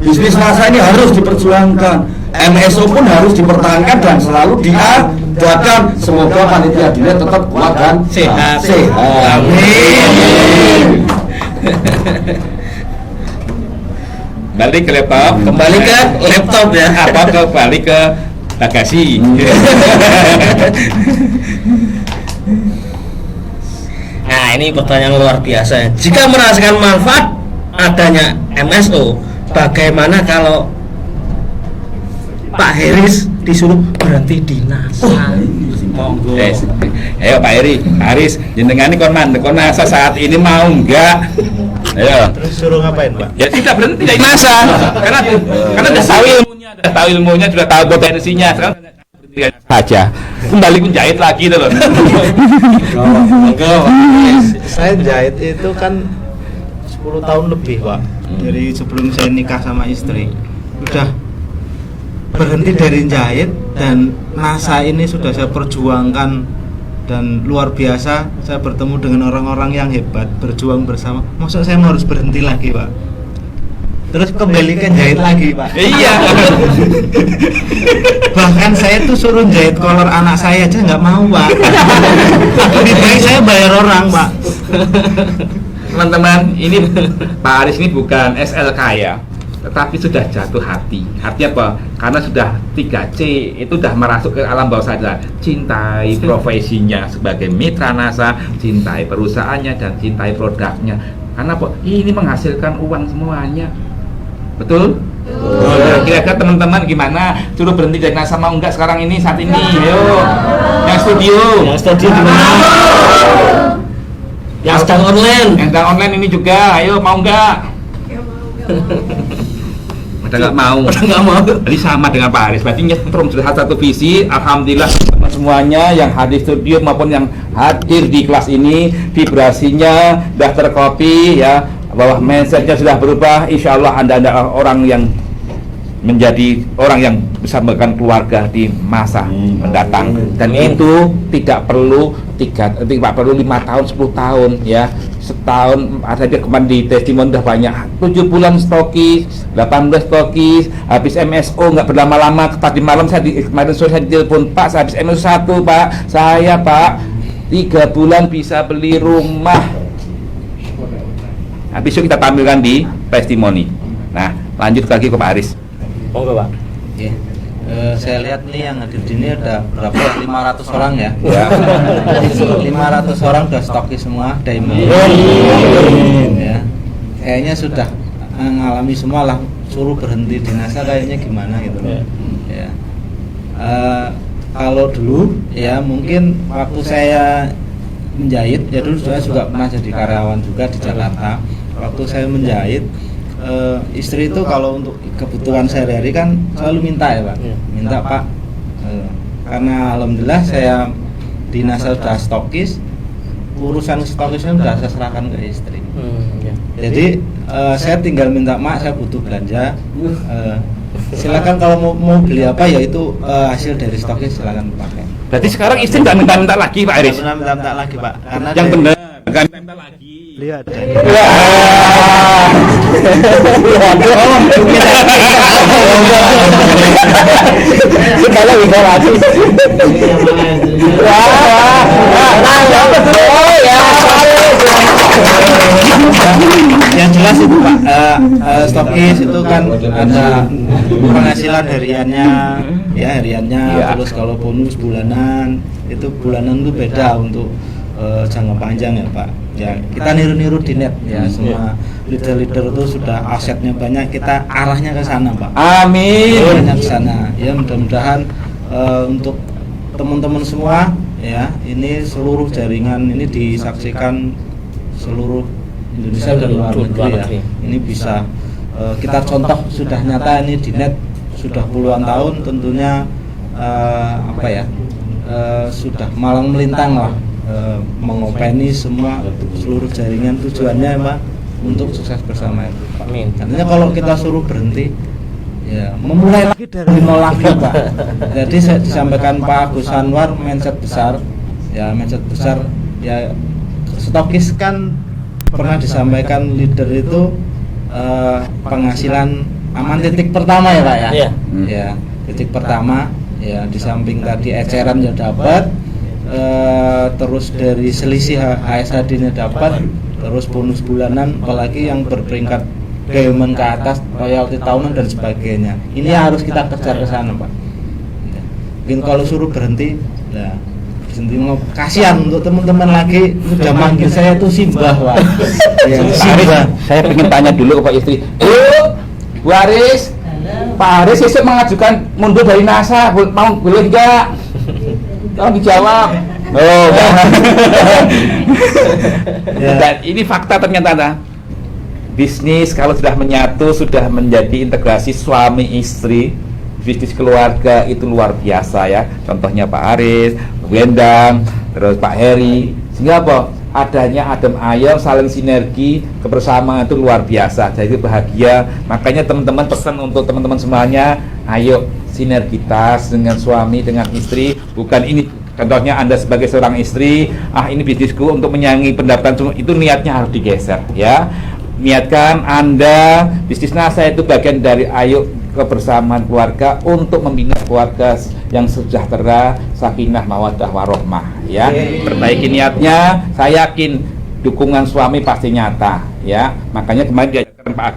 Bisnis NASA ini harus diperjuangkan. MSO pun harus dipertahankan dan selalu diadakan. Semoga panitia dinner tetap kuat dan sehat. Amin. Balik ke laptop, Kembali ke laptop ya. Apa kembali ke bagasi. Nah, ini pertanyaan luar biasa. Jika merasakan manfaat adanya MSO, bagaimana kalau Pak Heris disuruh berhenti di NASA? Monggo. Ayo Pak Eri, Haris, jenengan ini kon NASA saat ini mau enggak? Ayo. Terus suruh ngapain, Pak? Ya tidak berhenti dari NASA. Karena sudah tahu ilmunya, sudah tahu potensinya. Sekarang berhenti saja. Kembali menjahit lagi itu loh. Saya jahit itu kan 10 tahun lebih, Pak. Dari sebelum saya nikah sama istri. Udah berhenti dari jahit, dan NASA ini sudah saya perjuangkan, dan luar biasa saya bertemu dengan orang-orang yang hebat, berjuang bersama. Maksud saya harus berhenti lagi, Pak? Terus kembali ke jahit lagi, Pak? Iya. Bahkan saya tuh suruh jahit kolor anak saya aja nggak mau, Pak. Lebih baik saya bayar orang, Pak. Teman-teman, ini Pak Aris ini bukan SLK ya, tetapi sudah jatuh hati. Artinya apa? Karena sudah 3C, itu sudah merasuk ke alam bawah sadar. Cintai profesinya sebagai mitra NASA, cintai perusahaannya, dan cintai produknya. Karena apa? Ini menghasilkan uang semuanya. Betul? Nah, kira-kira teman-teman gimana? Suruh berhenti dari NASA mau enggak sekarang ini, saat ini? Ayo. Yang studio di mana? Yang sedang online. Yang sedang online ini juga, ayo mau enggak? Udah nggak mau. Jadi sama dengan Pak Aris, berarti nyetrum sudah satu visi. Alhamdulillah semuanya yang hadir studio maupun yang hadir di kelas ini, vibrasinya sudah tercopy ya, bahwa mindsetnya sudah berubah. Insya Allah Anda adalah orang yang menjadi orang yang bisa memberikan keluarga di masa mendatang, dan itu tidak perlu 5 tahun 10 tahun ya, setahun. Ada dia kemarin di testimoni udah banyak, 7 bulan stokis, 18 stokis, habis MSO nggak berlama-lama. Tadi malam kemarin sore saya telepon, Pak, saya habis MSO 1 Pak, saya Pak 3 bulan bisa beli rumah. Habis itu kita tampilkan di testimoni. Nah, lanjut lagi ke Pak Aris. Monggo, Pak. Oke. Saya lihat nih yang hadir di sini ada berapa? 500 orang ya. Ya. 500 orang udah stokis semua, diamond. Ya. Kayaknya sudah mengalami semua lah. Suruh berhenti di NASA kayaknya gimana gitu. Ya. Kalau dulu ya mungkin waktu saya menjahit, ya dulu saya juga pernah jadi karyawan juga di Jakarta. Waktu saya menjahit, istri itu kalau untuk kebutuhan sehari-hari kan selalu minta ya Pak, minta Pak, karena alhamdulillah saya di NASA sudah stokis, urusan stokisnya sudah saya serahkan ke istri. Jadi saya tinggal minta Mak, saya butuh belanja, silakan kalau mau beli apa ya itu hasil dari stokis silakan pakai. Berarti sekarang istri nggak minta-minta lagi Pak Aris? Nggak minta lagi Pak, karena Yang benar nggak minta lagi. lihat. Segala isolasi. Yang jelas itu Pak, stokis itu kan ada penghasilan hariannya, ya hariannya. Terus kalau bonus bulanan itu itu beda untuk jangka panjang ya Pak. Ya kita niru-niru di net ya, semua leader-leader itu sudah asetnya banyak, kita arahnya ke sana Pak. Amin. Arahnya ke sana. Ya mudah-mudahan untuk teman-teman semua ya, ini seluruh jaringan ini disaksikan seluruh Indonesia dan luar negeri ya. Ini bisa kita contoh sudah nyata ini di net sudah puluhan tahun, tentunya sudah malang melintang lah, mengopeni semua seluruh jaringan, tujuannya Pak untuk sukses bersama itu Pak. Artinya kalau kita suruh berhenti ya memulai lagi dari nol lagi Pak. Jadi saya disampaikan Pak Agus Anwar, mindset besar ya, stokis kan pernah disampaikan leader itu penghasilan aman titik pertama ya Pak ya. Ya titik pertama ya, di samping tadi eceran ya dapat, terus dari selisih HSHD-nya dapat, terus bonus bulanan, apalagi yang berperingkat diamond ke atas, royalti tahunan dan sebagainya. Ini harus kita kejar ke sana Pak. Mungkin kalau suruh berhenti, nah kasihan untuk teman-teman lagi udah manggil saya tuh Simbah Pak. Ya, Simbah. Saya ingin tanya dulu ke Pak istri. Bu Aris, Pak Aris besok mengajukan mundur dari NASA, boleh enggak? Tolong dijawab. Oh, dan ini fakta ternyata. Bisnis kalau sudah menyatu, sudah menjadi integrasi suami istri, bisnis keluarga itu luar biasa ya. Contohnya Pak Aris, Bu Endang, terus Pak Heri. Sehingga apa? Adanya adem ayem, saling sinergi, kebersamaan itu luar biasa. Jadi bahagia. Makanya teman-teman pesan untuk teman-teman semuanya, ayo sinergitas dengan suami, dengan istri. Bukan ini contohnya Anda sebagai seorang istri, ini bisnisku untuk menyaingi pendapatan semua, itu niatnya harus digeser ya. Niatkan Anda bisnis NASA itu bagian dari ayo kebersamaan keluarga untuk membina keluarga yang sejahtera, sakinah, mawaddah, warohmah ya. Perbaiki niatnya, saya yakin dukungan suami pasti nyata ya. Makanya kemarin diajarkan Pak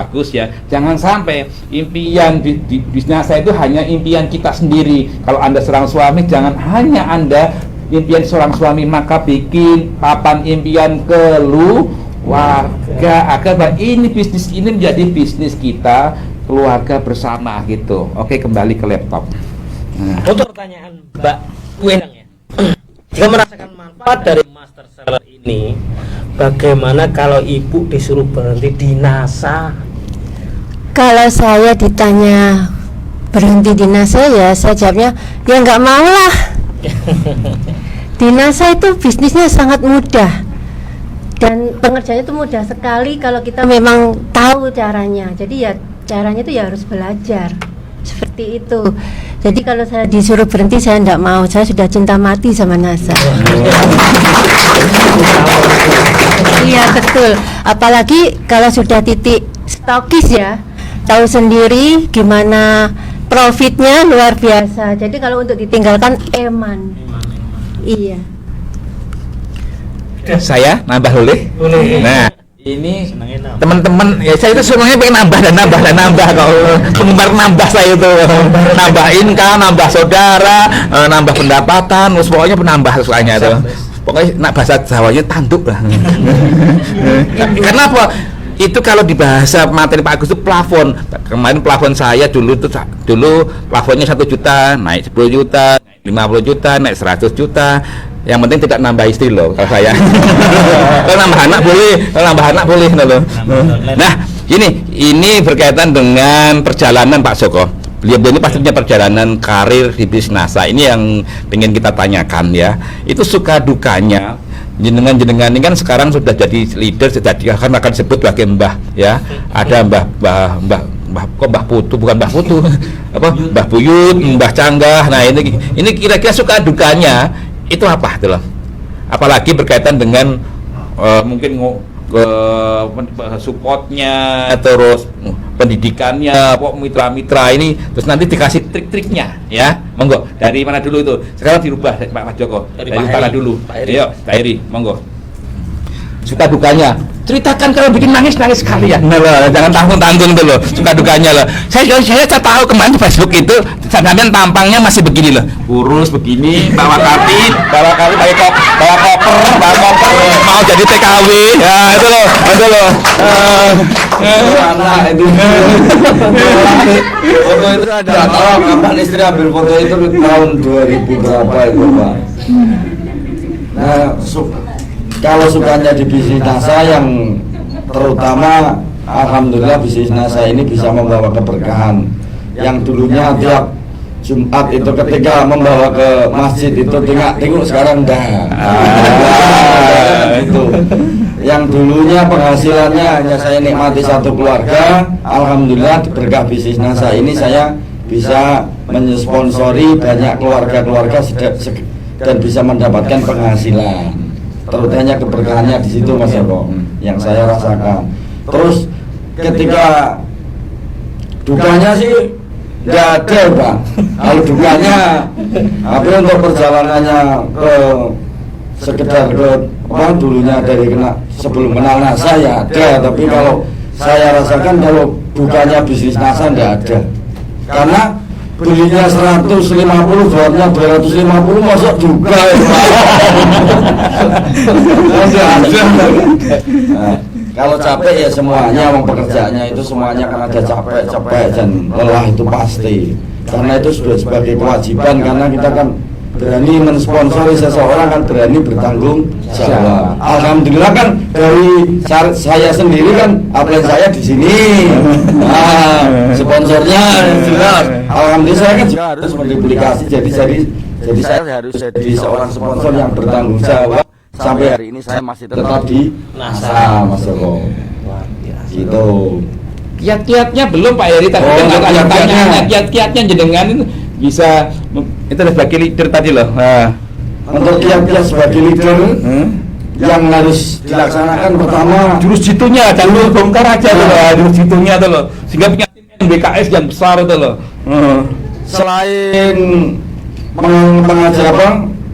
Agus ya, jangan sampai impian di bisnis saya itu hanya impian kita sendiri. Kalau Anda seorang suami, jangan hanya Anda impian seorang suami, maka bikin papan impian keluarga agar ini bisnis ini menjadi bisnis kita keluarga bersama gitu. Oke, kembali ke laptop. Untuk pertanyaan Mbak Wendang ya, jika merasakan manfaat dari master seller ini, bagaimana kalau ibu disuruh berhenti di NASA? Kalau saya ditanya berhenti di NASA ya saya jawabnya ya nggak mau lah. Di NASA itu bisnisnya sangat mudah dan pengerjaannya itu mudah sekali kalau kita memang tahu caranya. Jadi ya caranya itu ya harus belajar seperti itu. Jadi kalau saya disuruh berhenti saya tidak mau, saya sudah cinta mati sama NASA. Iya betul, apalagi kalau sudah titik stokis ya, tahu sendiri gimana profitnya luar biasa. Jadi kalau untuk ditinggalkan eman. Iya. Saya nambah boleh? Nah, ini teman-teman ya, saya itu semuanya pengen nambah kalau penggemar nambah saya itu, nambah income, nambah saudara, nambah pendapatan, pokoknya penambah sukanya itu. Pokoknya nak bahasa Jawanya tanduk lah. Karena apa? Itu kalau di bahasa materi Pak Agus itu plafon. Kemarin plafon saya dulu plafonnya 1 juta, naik 10 juta, 50 juta, naik 100 juta. Yang penting tidak nambah istri loh kalau saya. Kalau nambah anak boleh loh. Nah, ini berkaitan dengan perjalanan Pak Joko. Beliau ini pastinya perjalanan karir di bisnis NASA. Ini yang ingin kita tanyakan ya. Itu suka dukanya jenengan ini kan sekarang sudah jadi leader, sudah akan disebut sebagai Mbah ya. Ada Mbah Putu, bukan Mbah Putu. Mbah Buyut, Mbah Canggah. Nah, ini kira-kira suka dukanya itu apa itu loh. Apalagi berkaitan dengan mungkin supportnya, terus pendidikannya, kok mitra-mitra ini, terus nanti dikasih trik-triknya ya. Monggo, dari mana dulu itu? Sekarang dirubah Pak Joko. Dari mana dulu? Ayo, Pak Heri, monggo. Suka dukanya, ceritakan kalau bikin nangis sekalian. Nah, loh, jangan tanggung-tanggung tuh loh, suka dukanya loh. Saya tahu kemarin di Facebook itu sampean tampangnya masih begini loh, kurus begini, bawa koper, mau jadi TKW, ya itu loh. Itu foto itu ada tahu kapan istri ambil foto itu tahun 2000 berapa itu Pak. Nah, kalau sukanya di bisnis NASA yang terutama alhamdulillah bisnis NASA ini bisa membawa keberkahan. Yang dulunya tiap Jumat itu ketika membawa ke masjid itu tengok sekarang enggak. Gitu. Yang dulunya penghasilannya hanya saya nikmati satu keluarga, alhamdulillah berkah bisnis NASA ini saya bisa mensponsori banyak keluarga-keluarga dan bisa mendapatkan penghasilan. Terutamanya keberkahannya di situ Mas Joko yang saya rasakan. Terus ketika dukanya sih nggak ada Pak. Kalau dukanya tapi untuk perjalanannya ke sekedar ke dulunya dari sebelum kenal NASA ya ada, tapi kalau saya rasakan kalau dukanya bisnis NASA nggak ada. Karena belinya 150, jualnya 250, masuk juga ya. Nah, kalau capek ya semuanya, wong pekerjaannya itu semuanya kan ada capek dan lelah itu pasti. Karena itu sudah sebagai kewajiban, karena kita kan berani mensponsori seseorang kan berani bertanggung jawab. Alhamdulillah kan dari saya sendiri kan upline saya di sini. Nah, sponsornya jelas. Alhamdulillah saya kan juga harus menduplikasi. Jadi saya harus jadi seorang sponsor yang bertanggung jawab. Sampai hari ini saya masih tetap di NASA Mas Joko. Gitu. Kiat-kiatnya belum Pak Heri tadi kiat-kiatnya jenengan itu bisa itu sebagai leader tadi loh. Nah, untuk kiat-kiat sebagai leader yang harus dilaksanakan pertama jurus jitunya jangan bongkar aja tuh loh, jurus jitunya tuh loh, sehingga punya tim BKS yang besar itu loh. Selain mengajar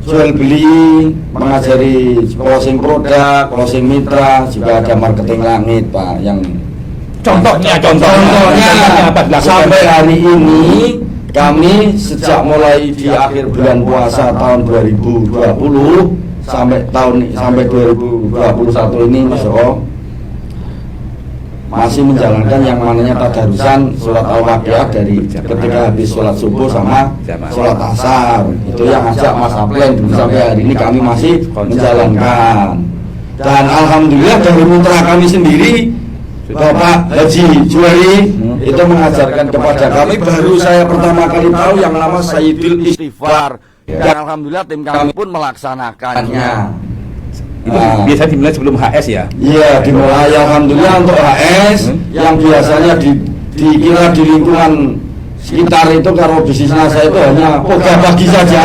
jual beli, mengajari closing produk, closing mitra, juga ada marketing langit Pak yang contohnya sampai hari ini kami sejak mulai di akhir bulan puasa tahun 2020 sampai 2021 ini Mas Joko masih menjalankan yang namanya tadarusan surat Al-Waqiah dari ketika habis sholat subuh sama sholat asar. Itu yang ajak Mas Aplen sampai hari ini kami masih menjalankan. Dan alhamdulillah dari mitra kami sendiri Bapak Haji Juwari itu mengajarkan kepada kami, baru saya pertama kali tahu yang nama Sayyidul Istighfar. Dan alhamdulillah tim kami pun melaksanakannya. Itu biasa dimulai sebelum HS ya? Iya, dimulai alhamdulillah untuk HS yang biasanya dikira di lingkungan sekitar itu kalau bisnis NASA itu hanya poga pagi saja.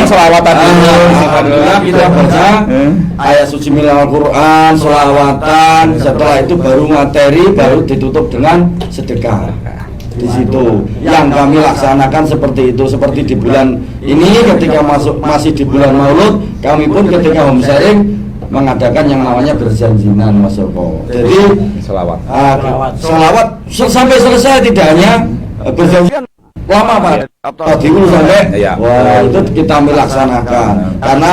Selawatan alhamdulillah kita baca ayat suci min Al-Quran, selawatan, setelah itu baru materi, baru ditutup dengan sedekah. Di situ yang kami laksanakan seperti itu. Seperti di bulan ini ketika masih di bulan Maulud, kami pun ketika home sharing mengadakan yang namanya berjanjinan Mas Joko. Jadi selawat sampai selesai, tidak hanya berjanjian lama Pak. Tadi sampai wah itu kita melaksanakan karena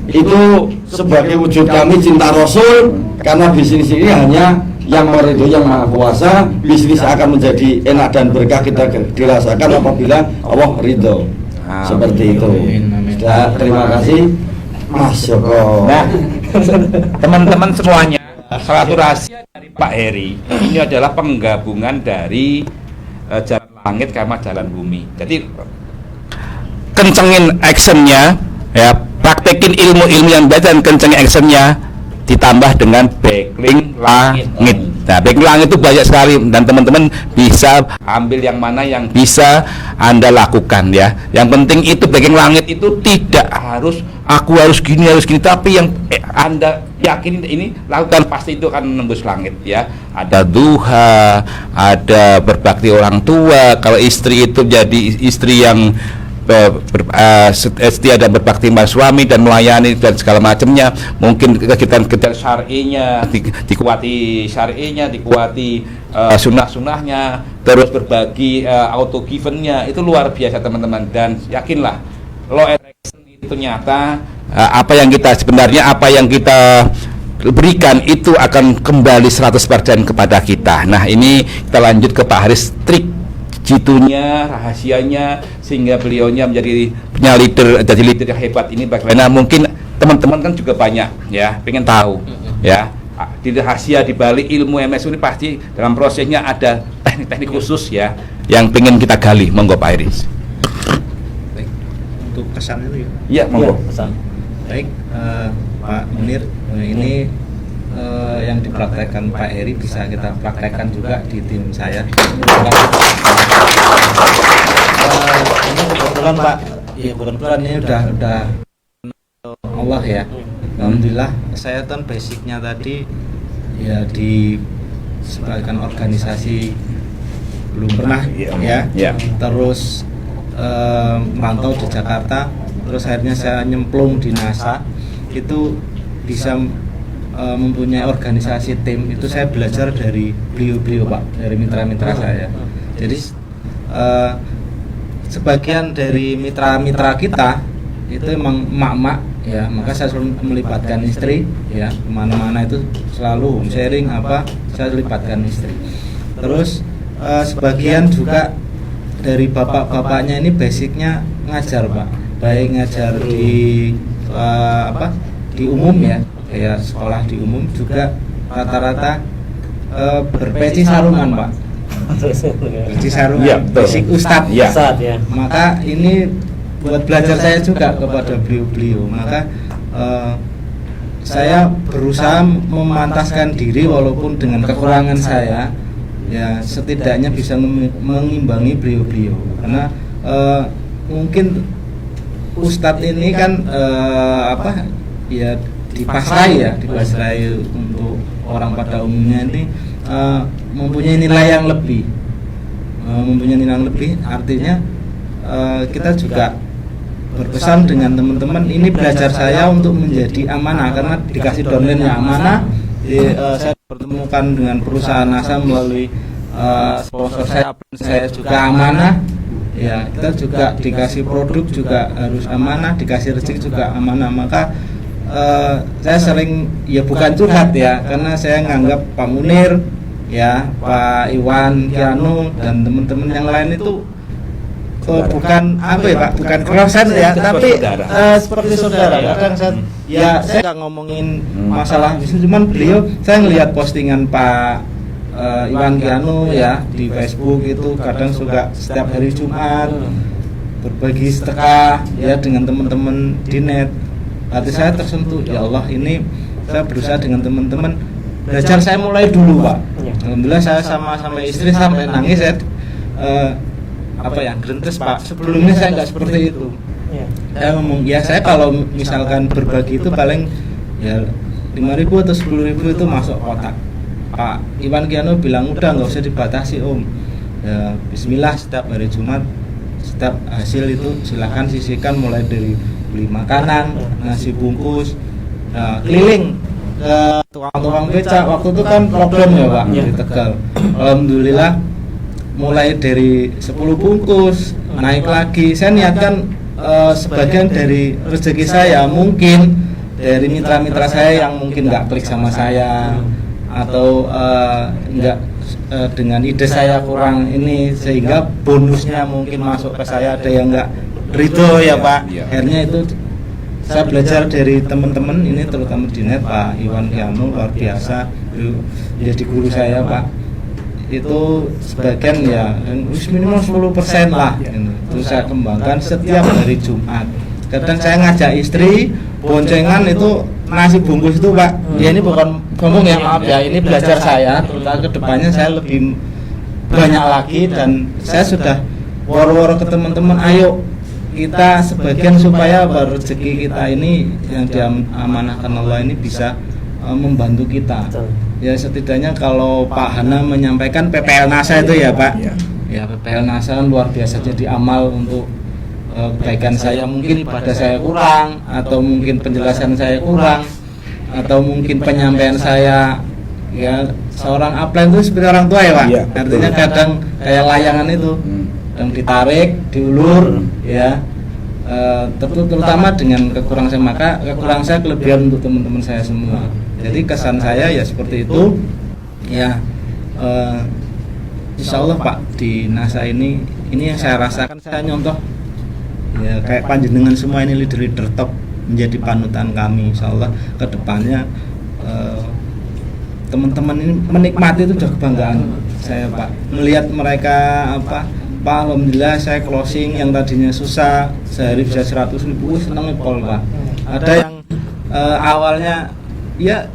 itu sebagai wujud kami cinta Rasul. Karena bisnis ini hanya yang meridhoi yang Maha Kuasa, bisnis akan menjadi enak dan berkah kita dirasakan apabila Allah ridho. seperti itu. Sudah, terima kasih Mas Joko. Nah, teman-teman semuanya, salah satu rahasia dari Pak Heri ini adalah penggabungan dari jalan langit sama jalan bumi. Jadi kencengin actionnya, ya, praktekin ilmu-ilmu yang belajar dan kencengin actionnya, ditambah dengan backlink langit. Nah, backlink langit itu banyak sekali dan teman-teman bisa ambil yang mana yang bisa Anda lakukan ya. Yang penting itu backlink langit itu tidak harus aku harus gini, tapi yang Anda yakin ini lakukan, pasti itu akan menembus langit ya. Ada duha, ada berbakti orang tua, kalau istri itu jadi istri yang setia dan berbakti pada suami dan melayani dan segala macamnya. Mungkin kegiatan syar'inya dikuati, syar'inya dikuati, sunnah-sunnahnya, terus berbagi auto givennya, itu luar biasa teman-teman. Dan yakinlah law attraction itu nyata. Apa yang kita berikan itu akan kembali 100% kepada kita. Nah, ini kita lanjut ke Pak Haris, trik jitunya, rahasianya, sehingga beliaunya menjadi punya leader, jadi leader yang hebat ini bagaimana. Mungkin teman-teman kan juga banyak ya pengen tahu ya di rahasia di balik ilmu MSU ini, pasti dalam prosesnya ada teknik-teknik khusus ya yang pengen kita gali. Monggo Pak Iris. Baik, untuk pesan itu ya. Iya, monggo. Pesan. Baik, Pak Munir, ini yang dipraktekkan Pak Heri bisa kita praktekkan juga di tim saya. Ini kebetulan Pak, ya kebetulan ini udah Allah ya. Alhamdulillah, saya kan basicnya tadi ya di sebagai organisasi belum pernah ya. Terus merantau di Jakarta, terus akhirnya saya nyemplung di NASA, itu bisa mempunyai organisasi tim. Itu saya belajar dari beliau-beliau Pak, dari mitra-mitra saya. Jadi sebagian dari mitra-mitra kita itu emang emak-emak ya, maka saya selalu melibatkan istri ya, kemana-mana itu selalu sharing apa, saya libatkan istri. Terus sebagian juga dari bapak-bapaknya ini basicnya ngajar Pak, baik ngajar di di umum ya, kayak sekolah di umum, juga rata-rata berpeci sarungan Pak, berpeci sarungan, basic ustadz ya. Maka ini buat belajar saya juga kepada beliau-beliau. Maka saya berusaha memantaskan diri walaupun dengan kekurangan saya ya, setidaknya bisa mengimbangi beliau-beliau. Karena mungkin ustadz ini kan ya dipasrai untuk orang pada umumnya ini mempunyai nilai yang lebih, artinya kita juga berpesan dengan teman-teman, ini belajar saya untuk menjadi amanah, karena dikasih domain yang amanah. Saya bertemukan dengan perusahaan NASA melalui sponsor saya juga amanah ya, kita juga dikasih produk juga harus amanah, dikasih rezeki juga amanah. Maka saya sering ya bukan curhat ya, karena saya nganggap Pak Munir ya, Pak Iwan Kianu dan teman-teman yang lain itu bukan apa ya Pak, bukan crossan ya, tapi seperti saudara. Kadang saya nggak ngomongin masalah bisnis, cuman beliau, saya ngelihat postingan Pak Iwan Kianu ya di Facebook itu, kadang juga setiap hari Jumat berbagi sedekah ya dengan teman-teman di net. Hati saya tersentuh, ya Allah, ini saya berusaha dengan teman-teman belajar. Saya mulai dulu Pak, alhamdulillah saya sama istri sampai nangis ya. Gerintes Pak, sebelumnya saya nggak seperti itu. Saya ngomong ya, saya kalau misalkan berbagi itu paling ya 5.000 atau 10.000 itu masuk kotak. Pak Iwan Kiano bilang udah nggak usah dibatasi Om ya, bismillah, setiap hari Jumat setiap hasil itu silahkan sisihkan, mulai dari beli makanan, nasi bungkus, keliling ke tukang beca. Waktu itu kan lockdown ya Pak di Tegal. Alhamdulillah mulai dari 10 bungkus naik lagi. Saya niatkan sebagian dari rezeki saya mungkin dari mitra-mitra saya yang mungkin nggak klik sama saya, atau nggak dengan ide saya kurang ini, sehingga bonusnya mungkin masuk ke saya, ada yang nggak ridho ya Pak. Iya. Akhirnya itu saya belajar dari teman-teman ini, terutama di net Pak Iwan Kiano luar biasa, jadi guru saya Pak. Itu sebagian ya minimal 10% lah gitu. Terus saya kembangkan setiap hari Jumat. Kadang saya ngajak istri boncengan itu nasi bungkus itu Pak. Ya ini bukan ngomong ya, maaf ya, ini belajar saya, terutama kedepannya saya lebih banyak lagi. Dan saya sudah woro-woro ke teman-teman, ayo kita sebagian supaya rezeki kita ini yang diamanahkan Allah ini bisa membantu kita. Ya setidaknya kalau Pak Hana menyampaikan PPL NASA itu ya Pak. Ya PPL NASA kan luar biasa jadi amal untuk kebaikan saya. Mungkin ibadah saya kurang, atau mungkin penjelasan saya kurang, atau mungkin penyampaian saya, ya seorang upline itu seperti orang tua ya Pak. Artinya kadang kayak layangan itu yang ditarik, diulur, ya terutama dengan kekurangan saya, maka kekurangan saya kelebihan untuk teman-teman saya semua. Jadi kesan saya ya seperti itu. Ya insya Allah Pak, di NASA ini yang saya rasakan, saya nyontoh ya kayak panjenengan semua ini leader-leader top menjadi panutan kami. Insya Allah kedepannya teman-teman ini menikmati, itu sudah kebanggaan saya Pak, melihat mereka Pak, alhamdulillah saya closing yang tadinya susah sehari bisa 100.000, senang pol Pak. Ada yang awalnya ya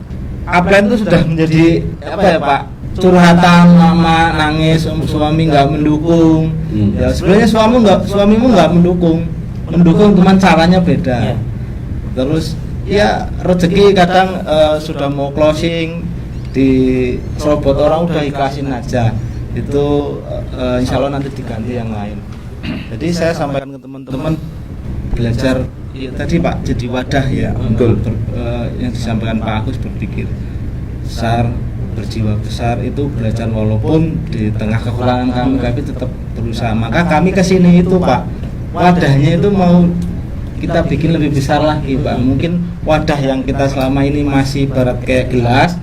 upline itu sudah menjadi apa ya Pak, curhatan, mama nangis, suami nggak mendukung. Ya sebenarnya suamimu nggak mendukung cuman caranya beda. Terus ya rezeki kadang sudah mau closing diserobot orang, udah ikhlasin aja. Itu insya Allah nanti diganti yang lain. Jadi saya sampaikan ke teman-teman, belajar ya, tadi Pak, jadi wadah ya untuk yang disampaikan Pak Agus, berpikir besar, berjiwa besar, itu belajar walaupun di tengah kekurangan kami tetap berusaha. Maka kami kesini itu Pak, wadahnya itu mau kita bikin lebih besar lagi Pak. Mungkin wadah yang kita selama ini masih barat kayak gelas,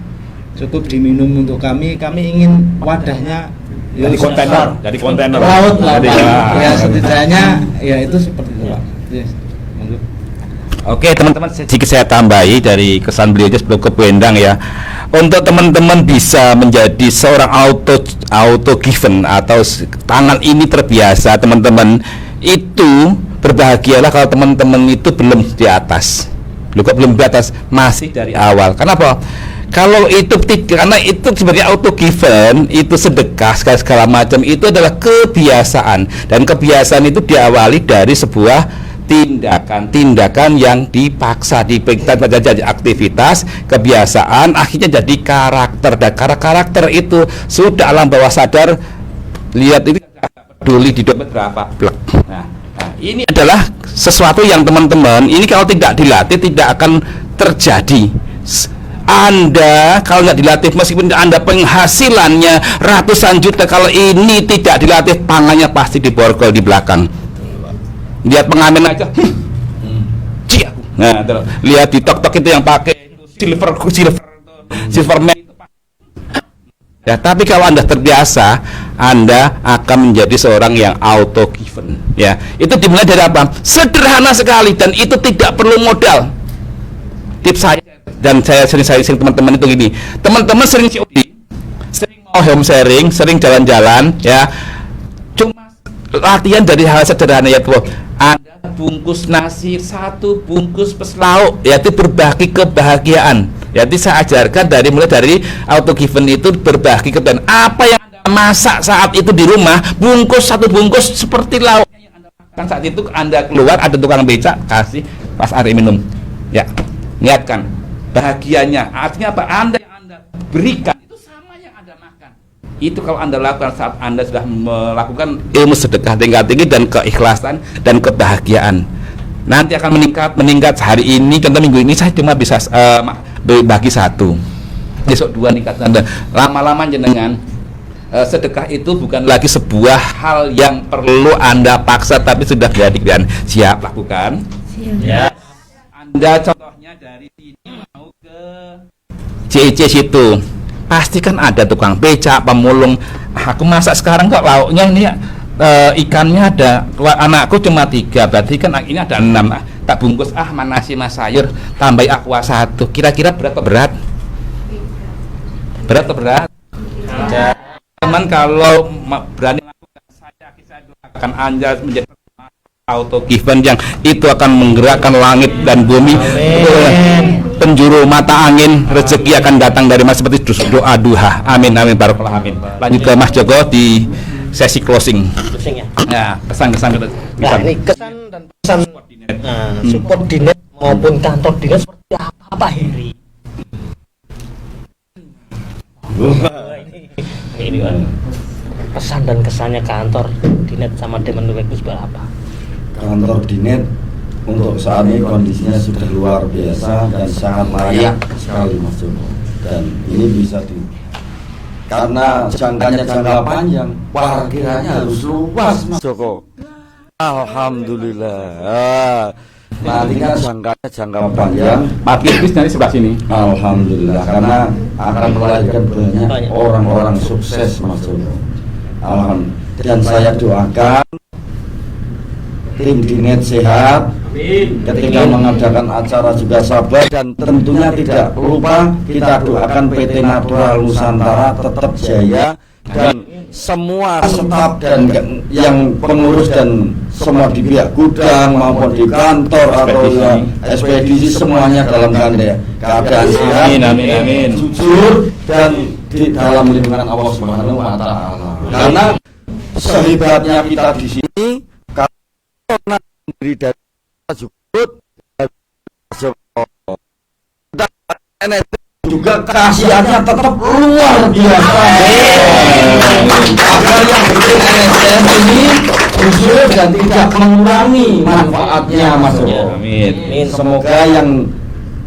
cukup diminum untuk kami ingin wadahnya jadi kontainer laut lah Pak. Ya setidaknya ya itu seperti itu Pak. Yes. Oke teman-teman, sedikit saya tambahi dari kesan beliau sebelum ke Bu Endang ya. Untuk teman-teman bisa menjadi seorang auto given atau tangan ini terbiasa, teman-teman itu berbahagialah kalau teman-teman itu belum di atas. Belum di atas, masih dari awal. Kenapa? Kalau itu karena itu sebagai auto given, itu sedekah segala macam, itu adalah kebiasaan, dan kebiasaan itu diawali dari sebuah tindakan yang dipaksa, tanpa jadi aktivitas, kebiasaan, akhirnya jadi karakter, dan karakter itu sudah alam bawah sadar. Lihat ini peduli di dompet berapa blek. Nah, ini adalah sesuatu yang teman-teman ini kalau tidak dilatih tidak akan terjadi. Anda kalau nggak dilatih, meskipun Anda penghasilannya ratusan juta, kalau ini tidak dilatih, tangannya pasti diborgol di belakang. Lihat pengamen aja, nah terus lihat di tok itu yang pakai silverman itu ya. Tapi kalau Anda terbiasa, Anda akan menjadi seorang yang auto given ya. Itu dimulai dari apa? Sederhana sekali, dan itu tidak perlu modal. Tips saya, dan saya sering teman-teman itu gini, teman-teman sering COD, sering mau home sharing, sering jalan-jalan ya, cuma latihan dari hal sederhana ya tuh. Anda bungkus nasi, satu bungkus plus lauk, yaitu berbagi kebahagiaan. Jadi saya ajarkan mulai dari auto given itu berbagi kebahagiaan. Apa yang Anda masak saat itu di rumah, bungkus satu bungkus seperti lauknya yang Anda makan saat itu. Anda keluar, ada tukang becak, kasih pas air minum. Ya, niatkan bahagianya. Artinya apa? Anda yang Anda berikan itu sama yang Anda makan. Itu kalau Anda lakukan saat Anda sudah melakukan ilmu sedekah tingkat tinggi dan keikhlasan dan kebahagiaan, nanti akan meningkat. Hari ini contoh minggu ini saya cuma bisa bagi satu, besok dua, meningkat. Lama-lama jenengan sedekah itu bukan lagi sebuah hal yang perlu Anda paksa, tapi sudah jadi dan siap lakukan. Ya. Anda contohnya dari sini mau ke CIC situ, pasti kan ada tukang becak, pemulung. Aku masak sekarang kok lauknya ini ya ikannya ada, anakku cuma 3, berarti kan ini ada 6. Tak bungkus mana sih mas sayur, tambahin aqua 1. Kira-kira berat? Berat atau berat? Teman kalau berani melakukan, saya akan anjas menjadi auto given yang itu akan menggerakkan langit dan bumi. Penjuru mata angin, rezeki akan datang dari mas seperti doa duha. Amin barakallah amin. Lanjut ke Mas Joko di sesi closing. Ya, kesan-kesan kita. Nah, ini kesan dan pesan support dinet maupun kantor dinet seperti apa Pak Heri? Ini kan pesan dan kesannya kantor dinet sama Demenweg itu seperti apa? Kantor Dinet untuk saat ini kondisinya sudah luar biasa dan sangat layak sekali Mas Joko. Dan ini bisa karena jangkanya jangka panjang, parkirannya harus luas Mas Joko. Alhamdulillah. Nanti kan jangkanya jangka panjang, Parkir bis dari sebelah sini. alhamdulillah, karena akan melahirkan banyak orang-orang sukses Mas Joko. Alhamdulillah. Dan saya doakan tim Dinet sehat, ketika mengadakan acara juga sabar, dan tentunya tidak lupa kita doakan PT Natural Nusantara tetap jaya, dan semua staf dan yang pengurus dan semua di pihak gudang maupun di kantor atau ekspedisi semuanya dalam keadaan sehat, Amin. jujur dan di dalam lindungan Allah Subhanahu wa taala. Karena sehebatnya kita di sini karena diri dari Jukut dan juga kasihannya tetap luar biasa. Agar yang bikin NSM ini jujur dan tidak mengurangi manfaatnya Mas Joko. Amin. Semoga yang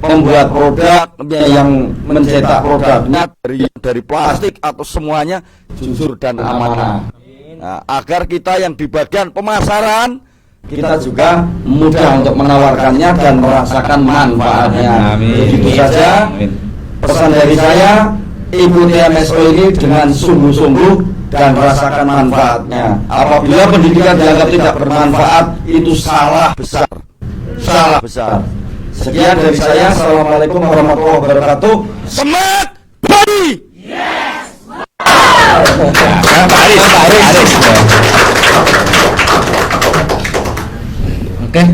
membuat produk, yang mencetak produknya dari plastik atau semuanya jujur dan amanah. Nah, agar kita yang di bagian pemasaran kita juga mudah untuk menawarkannya dan merasakan manfaatnya. Begitu saja pesan dari saya, ikuti MSO ini dengan sungguh-sungguh dan rasakan manfaatnya. Apabila pendidikan dianggap tidak bermanfaat, itu salah besar. Sekian dari saya. Assalamualaikum warahmatullahi wabarakatuh. Semangat body. Oke,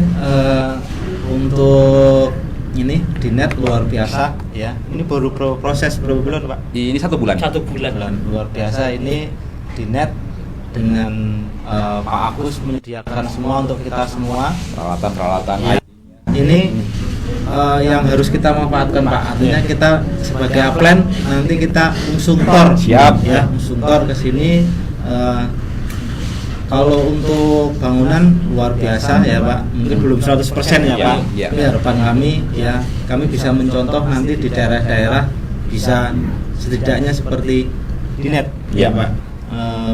untuk ini Dinet luar biasa ya. Ini baru proses berapa bulan Pak? Ini 1 bulan. 1 bulan. Luar biasa ini Dinet dengan Pak Agus menyediakan semua untuk kita semua. Peralatan. Ya. Ini yang harus kita manfaatkan Pak. Artinya kita sebagai upline nanti kita usung tor. Siap. Ya, usung tor ke sini. Kalau untuk bangunan luar biasa ya Pak, mungkin belum 100% ya Pak. Ya. Tapi harapan kami ya kami bisa mencontoh nanti di daerah-daerah bisa setidaknya seperti Dinet ya Pak,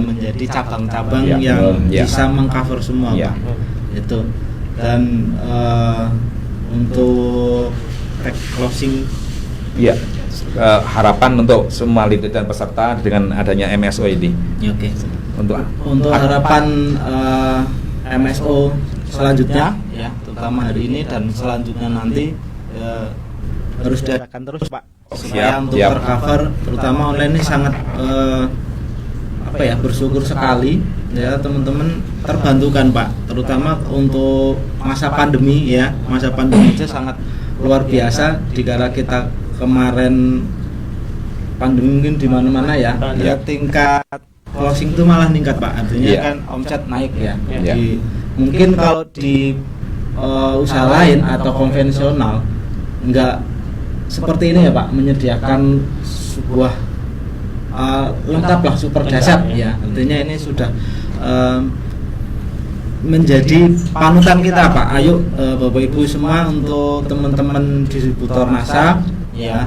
menjadi cabang-cabang yang bisa mengcover semua Pak. Itu. Dan untuk closing harapan untuk semua leader dan peserta dengan adanya MSO ini. Oke. Untuk harapan MSO selanjutnya ya, terutama hari ini dan selanjutnya nanti harus diadakan terus Pak, supaya untuk tercover terutama online ini sangat bersyukur sekali ya teman-teman terbantukan Pak, terutama untuk masa pandemi ya, masa pandemi aja sangat luar biasa. Dikala kita kemarin pandemi mungkin di mana-mana ya, tingkat closing itu malah meningkat Pak, artinya kan omset naik ya. Jadi mungkin kalau di usaha lain atau konvensional enggak seperti ini ya Pak, menyediakan sebuah lengkap lah, super dahsyat ya. Artinya ini sudah menjadi panutan kita Pak. Ayo Bapak Ibu semua, untuk teman-teman distributor NASA ya,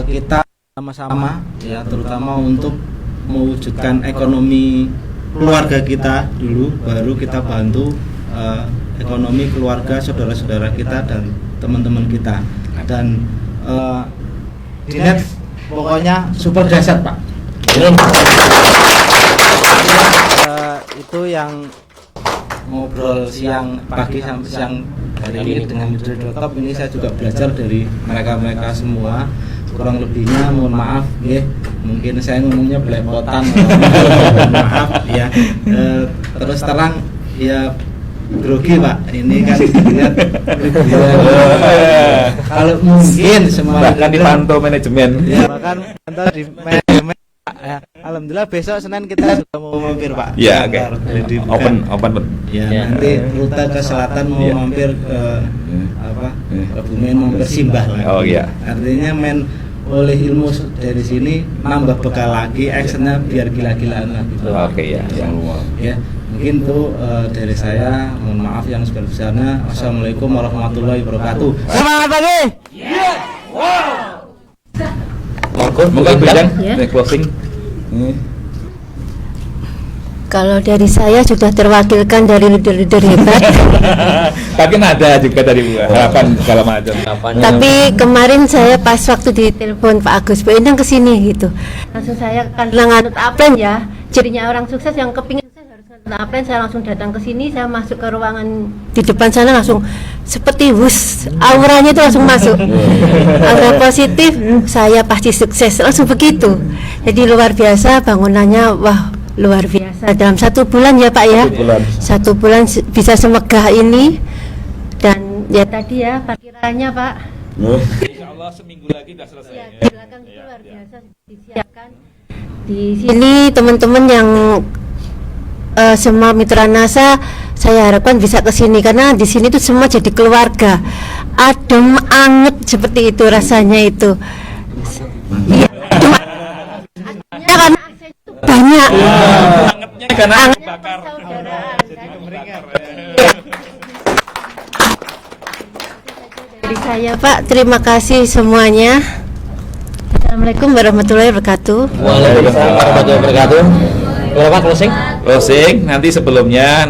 kita sama-sama ya, terutama untuk mewujudkan ekonomi keluarga kita dulu, baru kita bantu ekonomi keluarga saudara-saudara kita dan teman-teman kita. Dan Dinet pokoknya super dahsyat Pak. itu yang ngobrol siang pagi sampai siang hari ini dengan Midori.top ini saya juga belajar dari mereka semua. Kurang lebihnya mohon maaf ya, mungkin saya ngomongnya belepotan, mohon maaf ya. Terus terang ya grogi Pak, ini kan lihat kalau mungkin semua bahkan dipantau manajemen. ya, bahkan pantau di manajemen ya. Alhamdulillah besok Senin kita sudah mau mampir Pak. Ya, oke. Open. Ya. Nanti rute ke selatan mau mampir ke Kebumen, mampir Simbah lah. Oh iya. Artinya oleh ilmu dari sini nambah bekal lagi, actionnya biar gila-gilaan lagi. Oke ya. Ya, mungkin tuh dari saya, mohon maaf yang sebesar-besarnya. Wassalamualaikum warahmatullahi wabarakatuh. Semangat pagi. Monggo Bujang, Ya. closing. Kalau dari saya sudah terwakilkan dari leader-leader hebat. Tapi ada juga dari harapan segala macam. Tapi kemarin saya pas waktu ditelepon Pak Agus, Bu Endang kesini gitu. Langsung saya karena nganut aplen ya, cirinya orang sukses yang kepingin sukses harus nganut aplen. Saya langsung datang ke sini, saya masuk ke ruangan di depan sana langsung seperti wus, auranya itu langsung masuk. Aura positif, saya pasti sukses, langsung begitu. Jadi luar biasa bangunannya, wah luar biasa. Dalam 1 bulan ya Pak ya, 1 bulan bisa semegah ini. Dan ya tadi ya parkirannya Pak. Insya Allah seminggu lagi sudah selesai. Ya, di belakang itu luar biasa disiapkan. Di sini teman-teman yang semua mitra NASA, saya harapkan bisa ke sini karena di sini tuh semua jadi keluarga. Adem, anget seperti itu rasanya itu. Iya, ademnya karena aksen itu banyak. Angetnya karena Angetnya bakar. persaudaraan. Jadi keberingat. Dari saya Pak, terima kasih semuanya. Assalamualaikum warahmatullahi wabarakatuh. Waalaikumsalam warahmatullahi wabarakatuh. Berapa closing? Closing nanti sebelumnya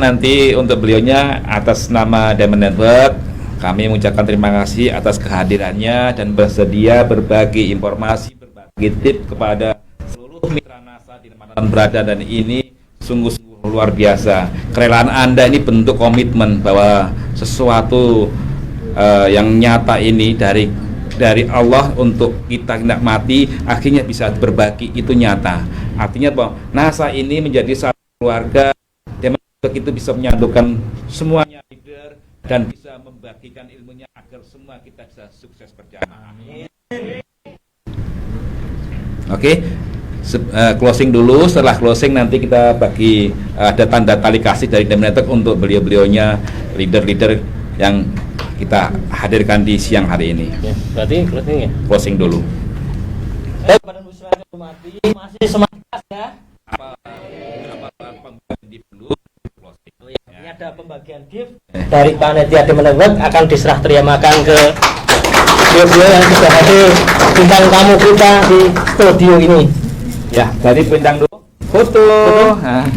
untuk beliaunya atas nama Diamond Network kami mengucapkan terima kasih atas kehadirannya dan bersedia berbagi informasi, berbagi tips kepada seluruh mitra NASA di mana berada, dan ini sungguh-sungguh luar biasa. Kerelaan Anda ini bentuk komitmen bahwa sesuatu yang nyata ini dari Allah untuk kita nikmati, akhirnya bisa berbagi, itu nyata. Artinya bahwa NASA ini menjadi satu keluarga, dan itu bisa menyatukan semuanya leader dan bisa membagikan ilmunya agar semua kita bisa sukses berjamaah. Oke. Closing dulu. Setelah closing nanti kita bagi ada tanda tali kasih dari Diamond Network untuk beliau-beliaunya, leader-leader yang kita hadirkan di siang hari ini. Ya, berarti closing ya. Closing dulu. Baik, pada muslimin hormati, masih semangat ya. Pembagian di dulu closing. Oh ya, ini ada pembagian gift dari panitia Diamond Network akan diserah terimakan ke beliau yang sudah hadir bintang tamu kita di studio ini. Ya, dari bintang dulu. Foto. Nah.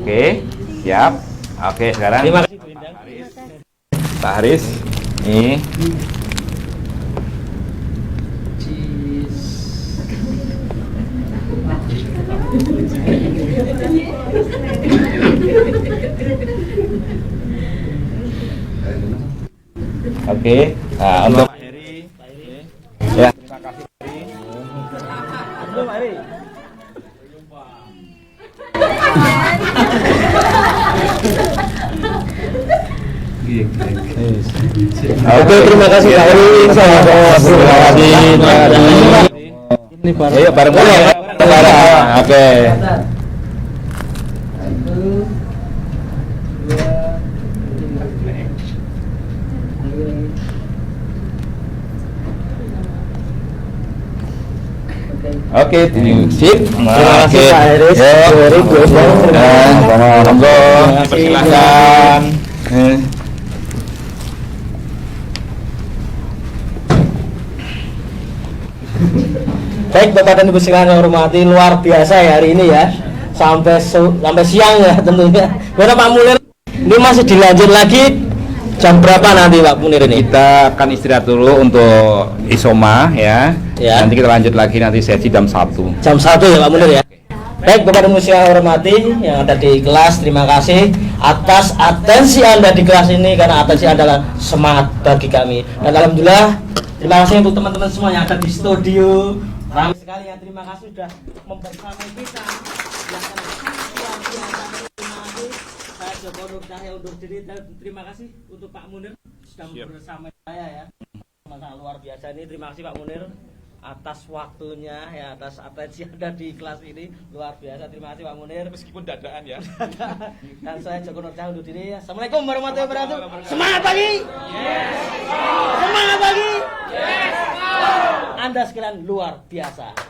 Oke, siap. Oke, sekarang Terima kasih Bu Endang. Pak Haris. Nih. Oke. Nah, untuk Pak Heri. Ya, terima kasih Pak Heri. Belum, Ari. Oke, terima kasih Pak Heri. Terima kasih. Ini baru Ayo bareng-bareng ya. Bareng. Oke. Oke, sip. Terima kasih Pak Haris. Ya. Bu Heri, Bu Endang. Monggo, persilahkan. Baik Bapak dan Ibu sekalian yang hormati, luar biasa ya hari ini ya. Sampai siang ya tentunya. Karena Pak Mulir ini masih dilanjut lagi Jam berapa nanti Pak Munir ini? Kita akan istirahat dulu untuk isoma ya. Ya. Nanti kita lanjut lagi nanti sesi jam 1. Jam 1 ya Pak Munir ya. Baik Bapak dan Ibu saya hormati yang ada di kelas, terima kasih atas atensi Anda di kelas ini, karena atensi adalah semangat bagi kami. Dan alhamdulillah terima kasih untuk teman-teman semua yang ada di studio. Ramai sekali ya, terima kasih sudah membersamai kita. Yang luar biasa. Terima kasih. Saya Joko Nur Cahya undur diri dan terima kasih untuk Pak Munir sudah bersama saya ya. Sangat luar biasa ini. Terima kasih Pak Munir atas waktunya ya, atas atensi Anda di kelas ini, luar biasa. Terima kasih Pak Munir. Meskipun dadaan ya. Dan saya Joko Nur Cahya undur diri. Assalamualaikum warahmatullahi wabarakatuh. Semangat pagi. Yes. Semangat pagi. Yes. Anda sekalian luar biasa.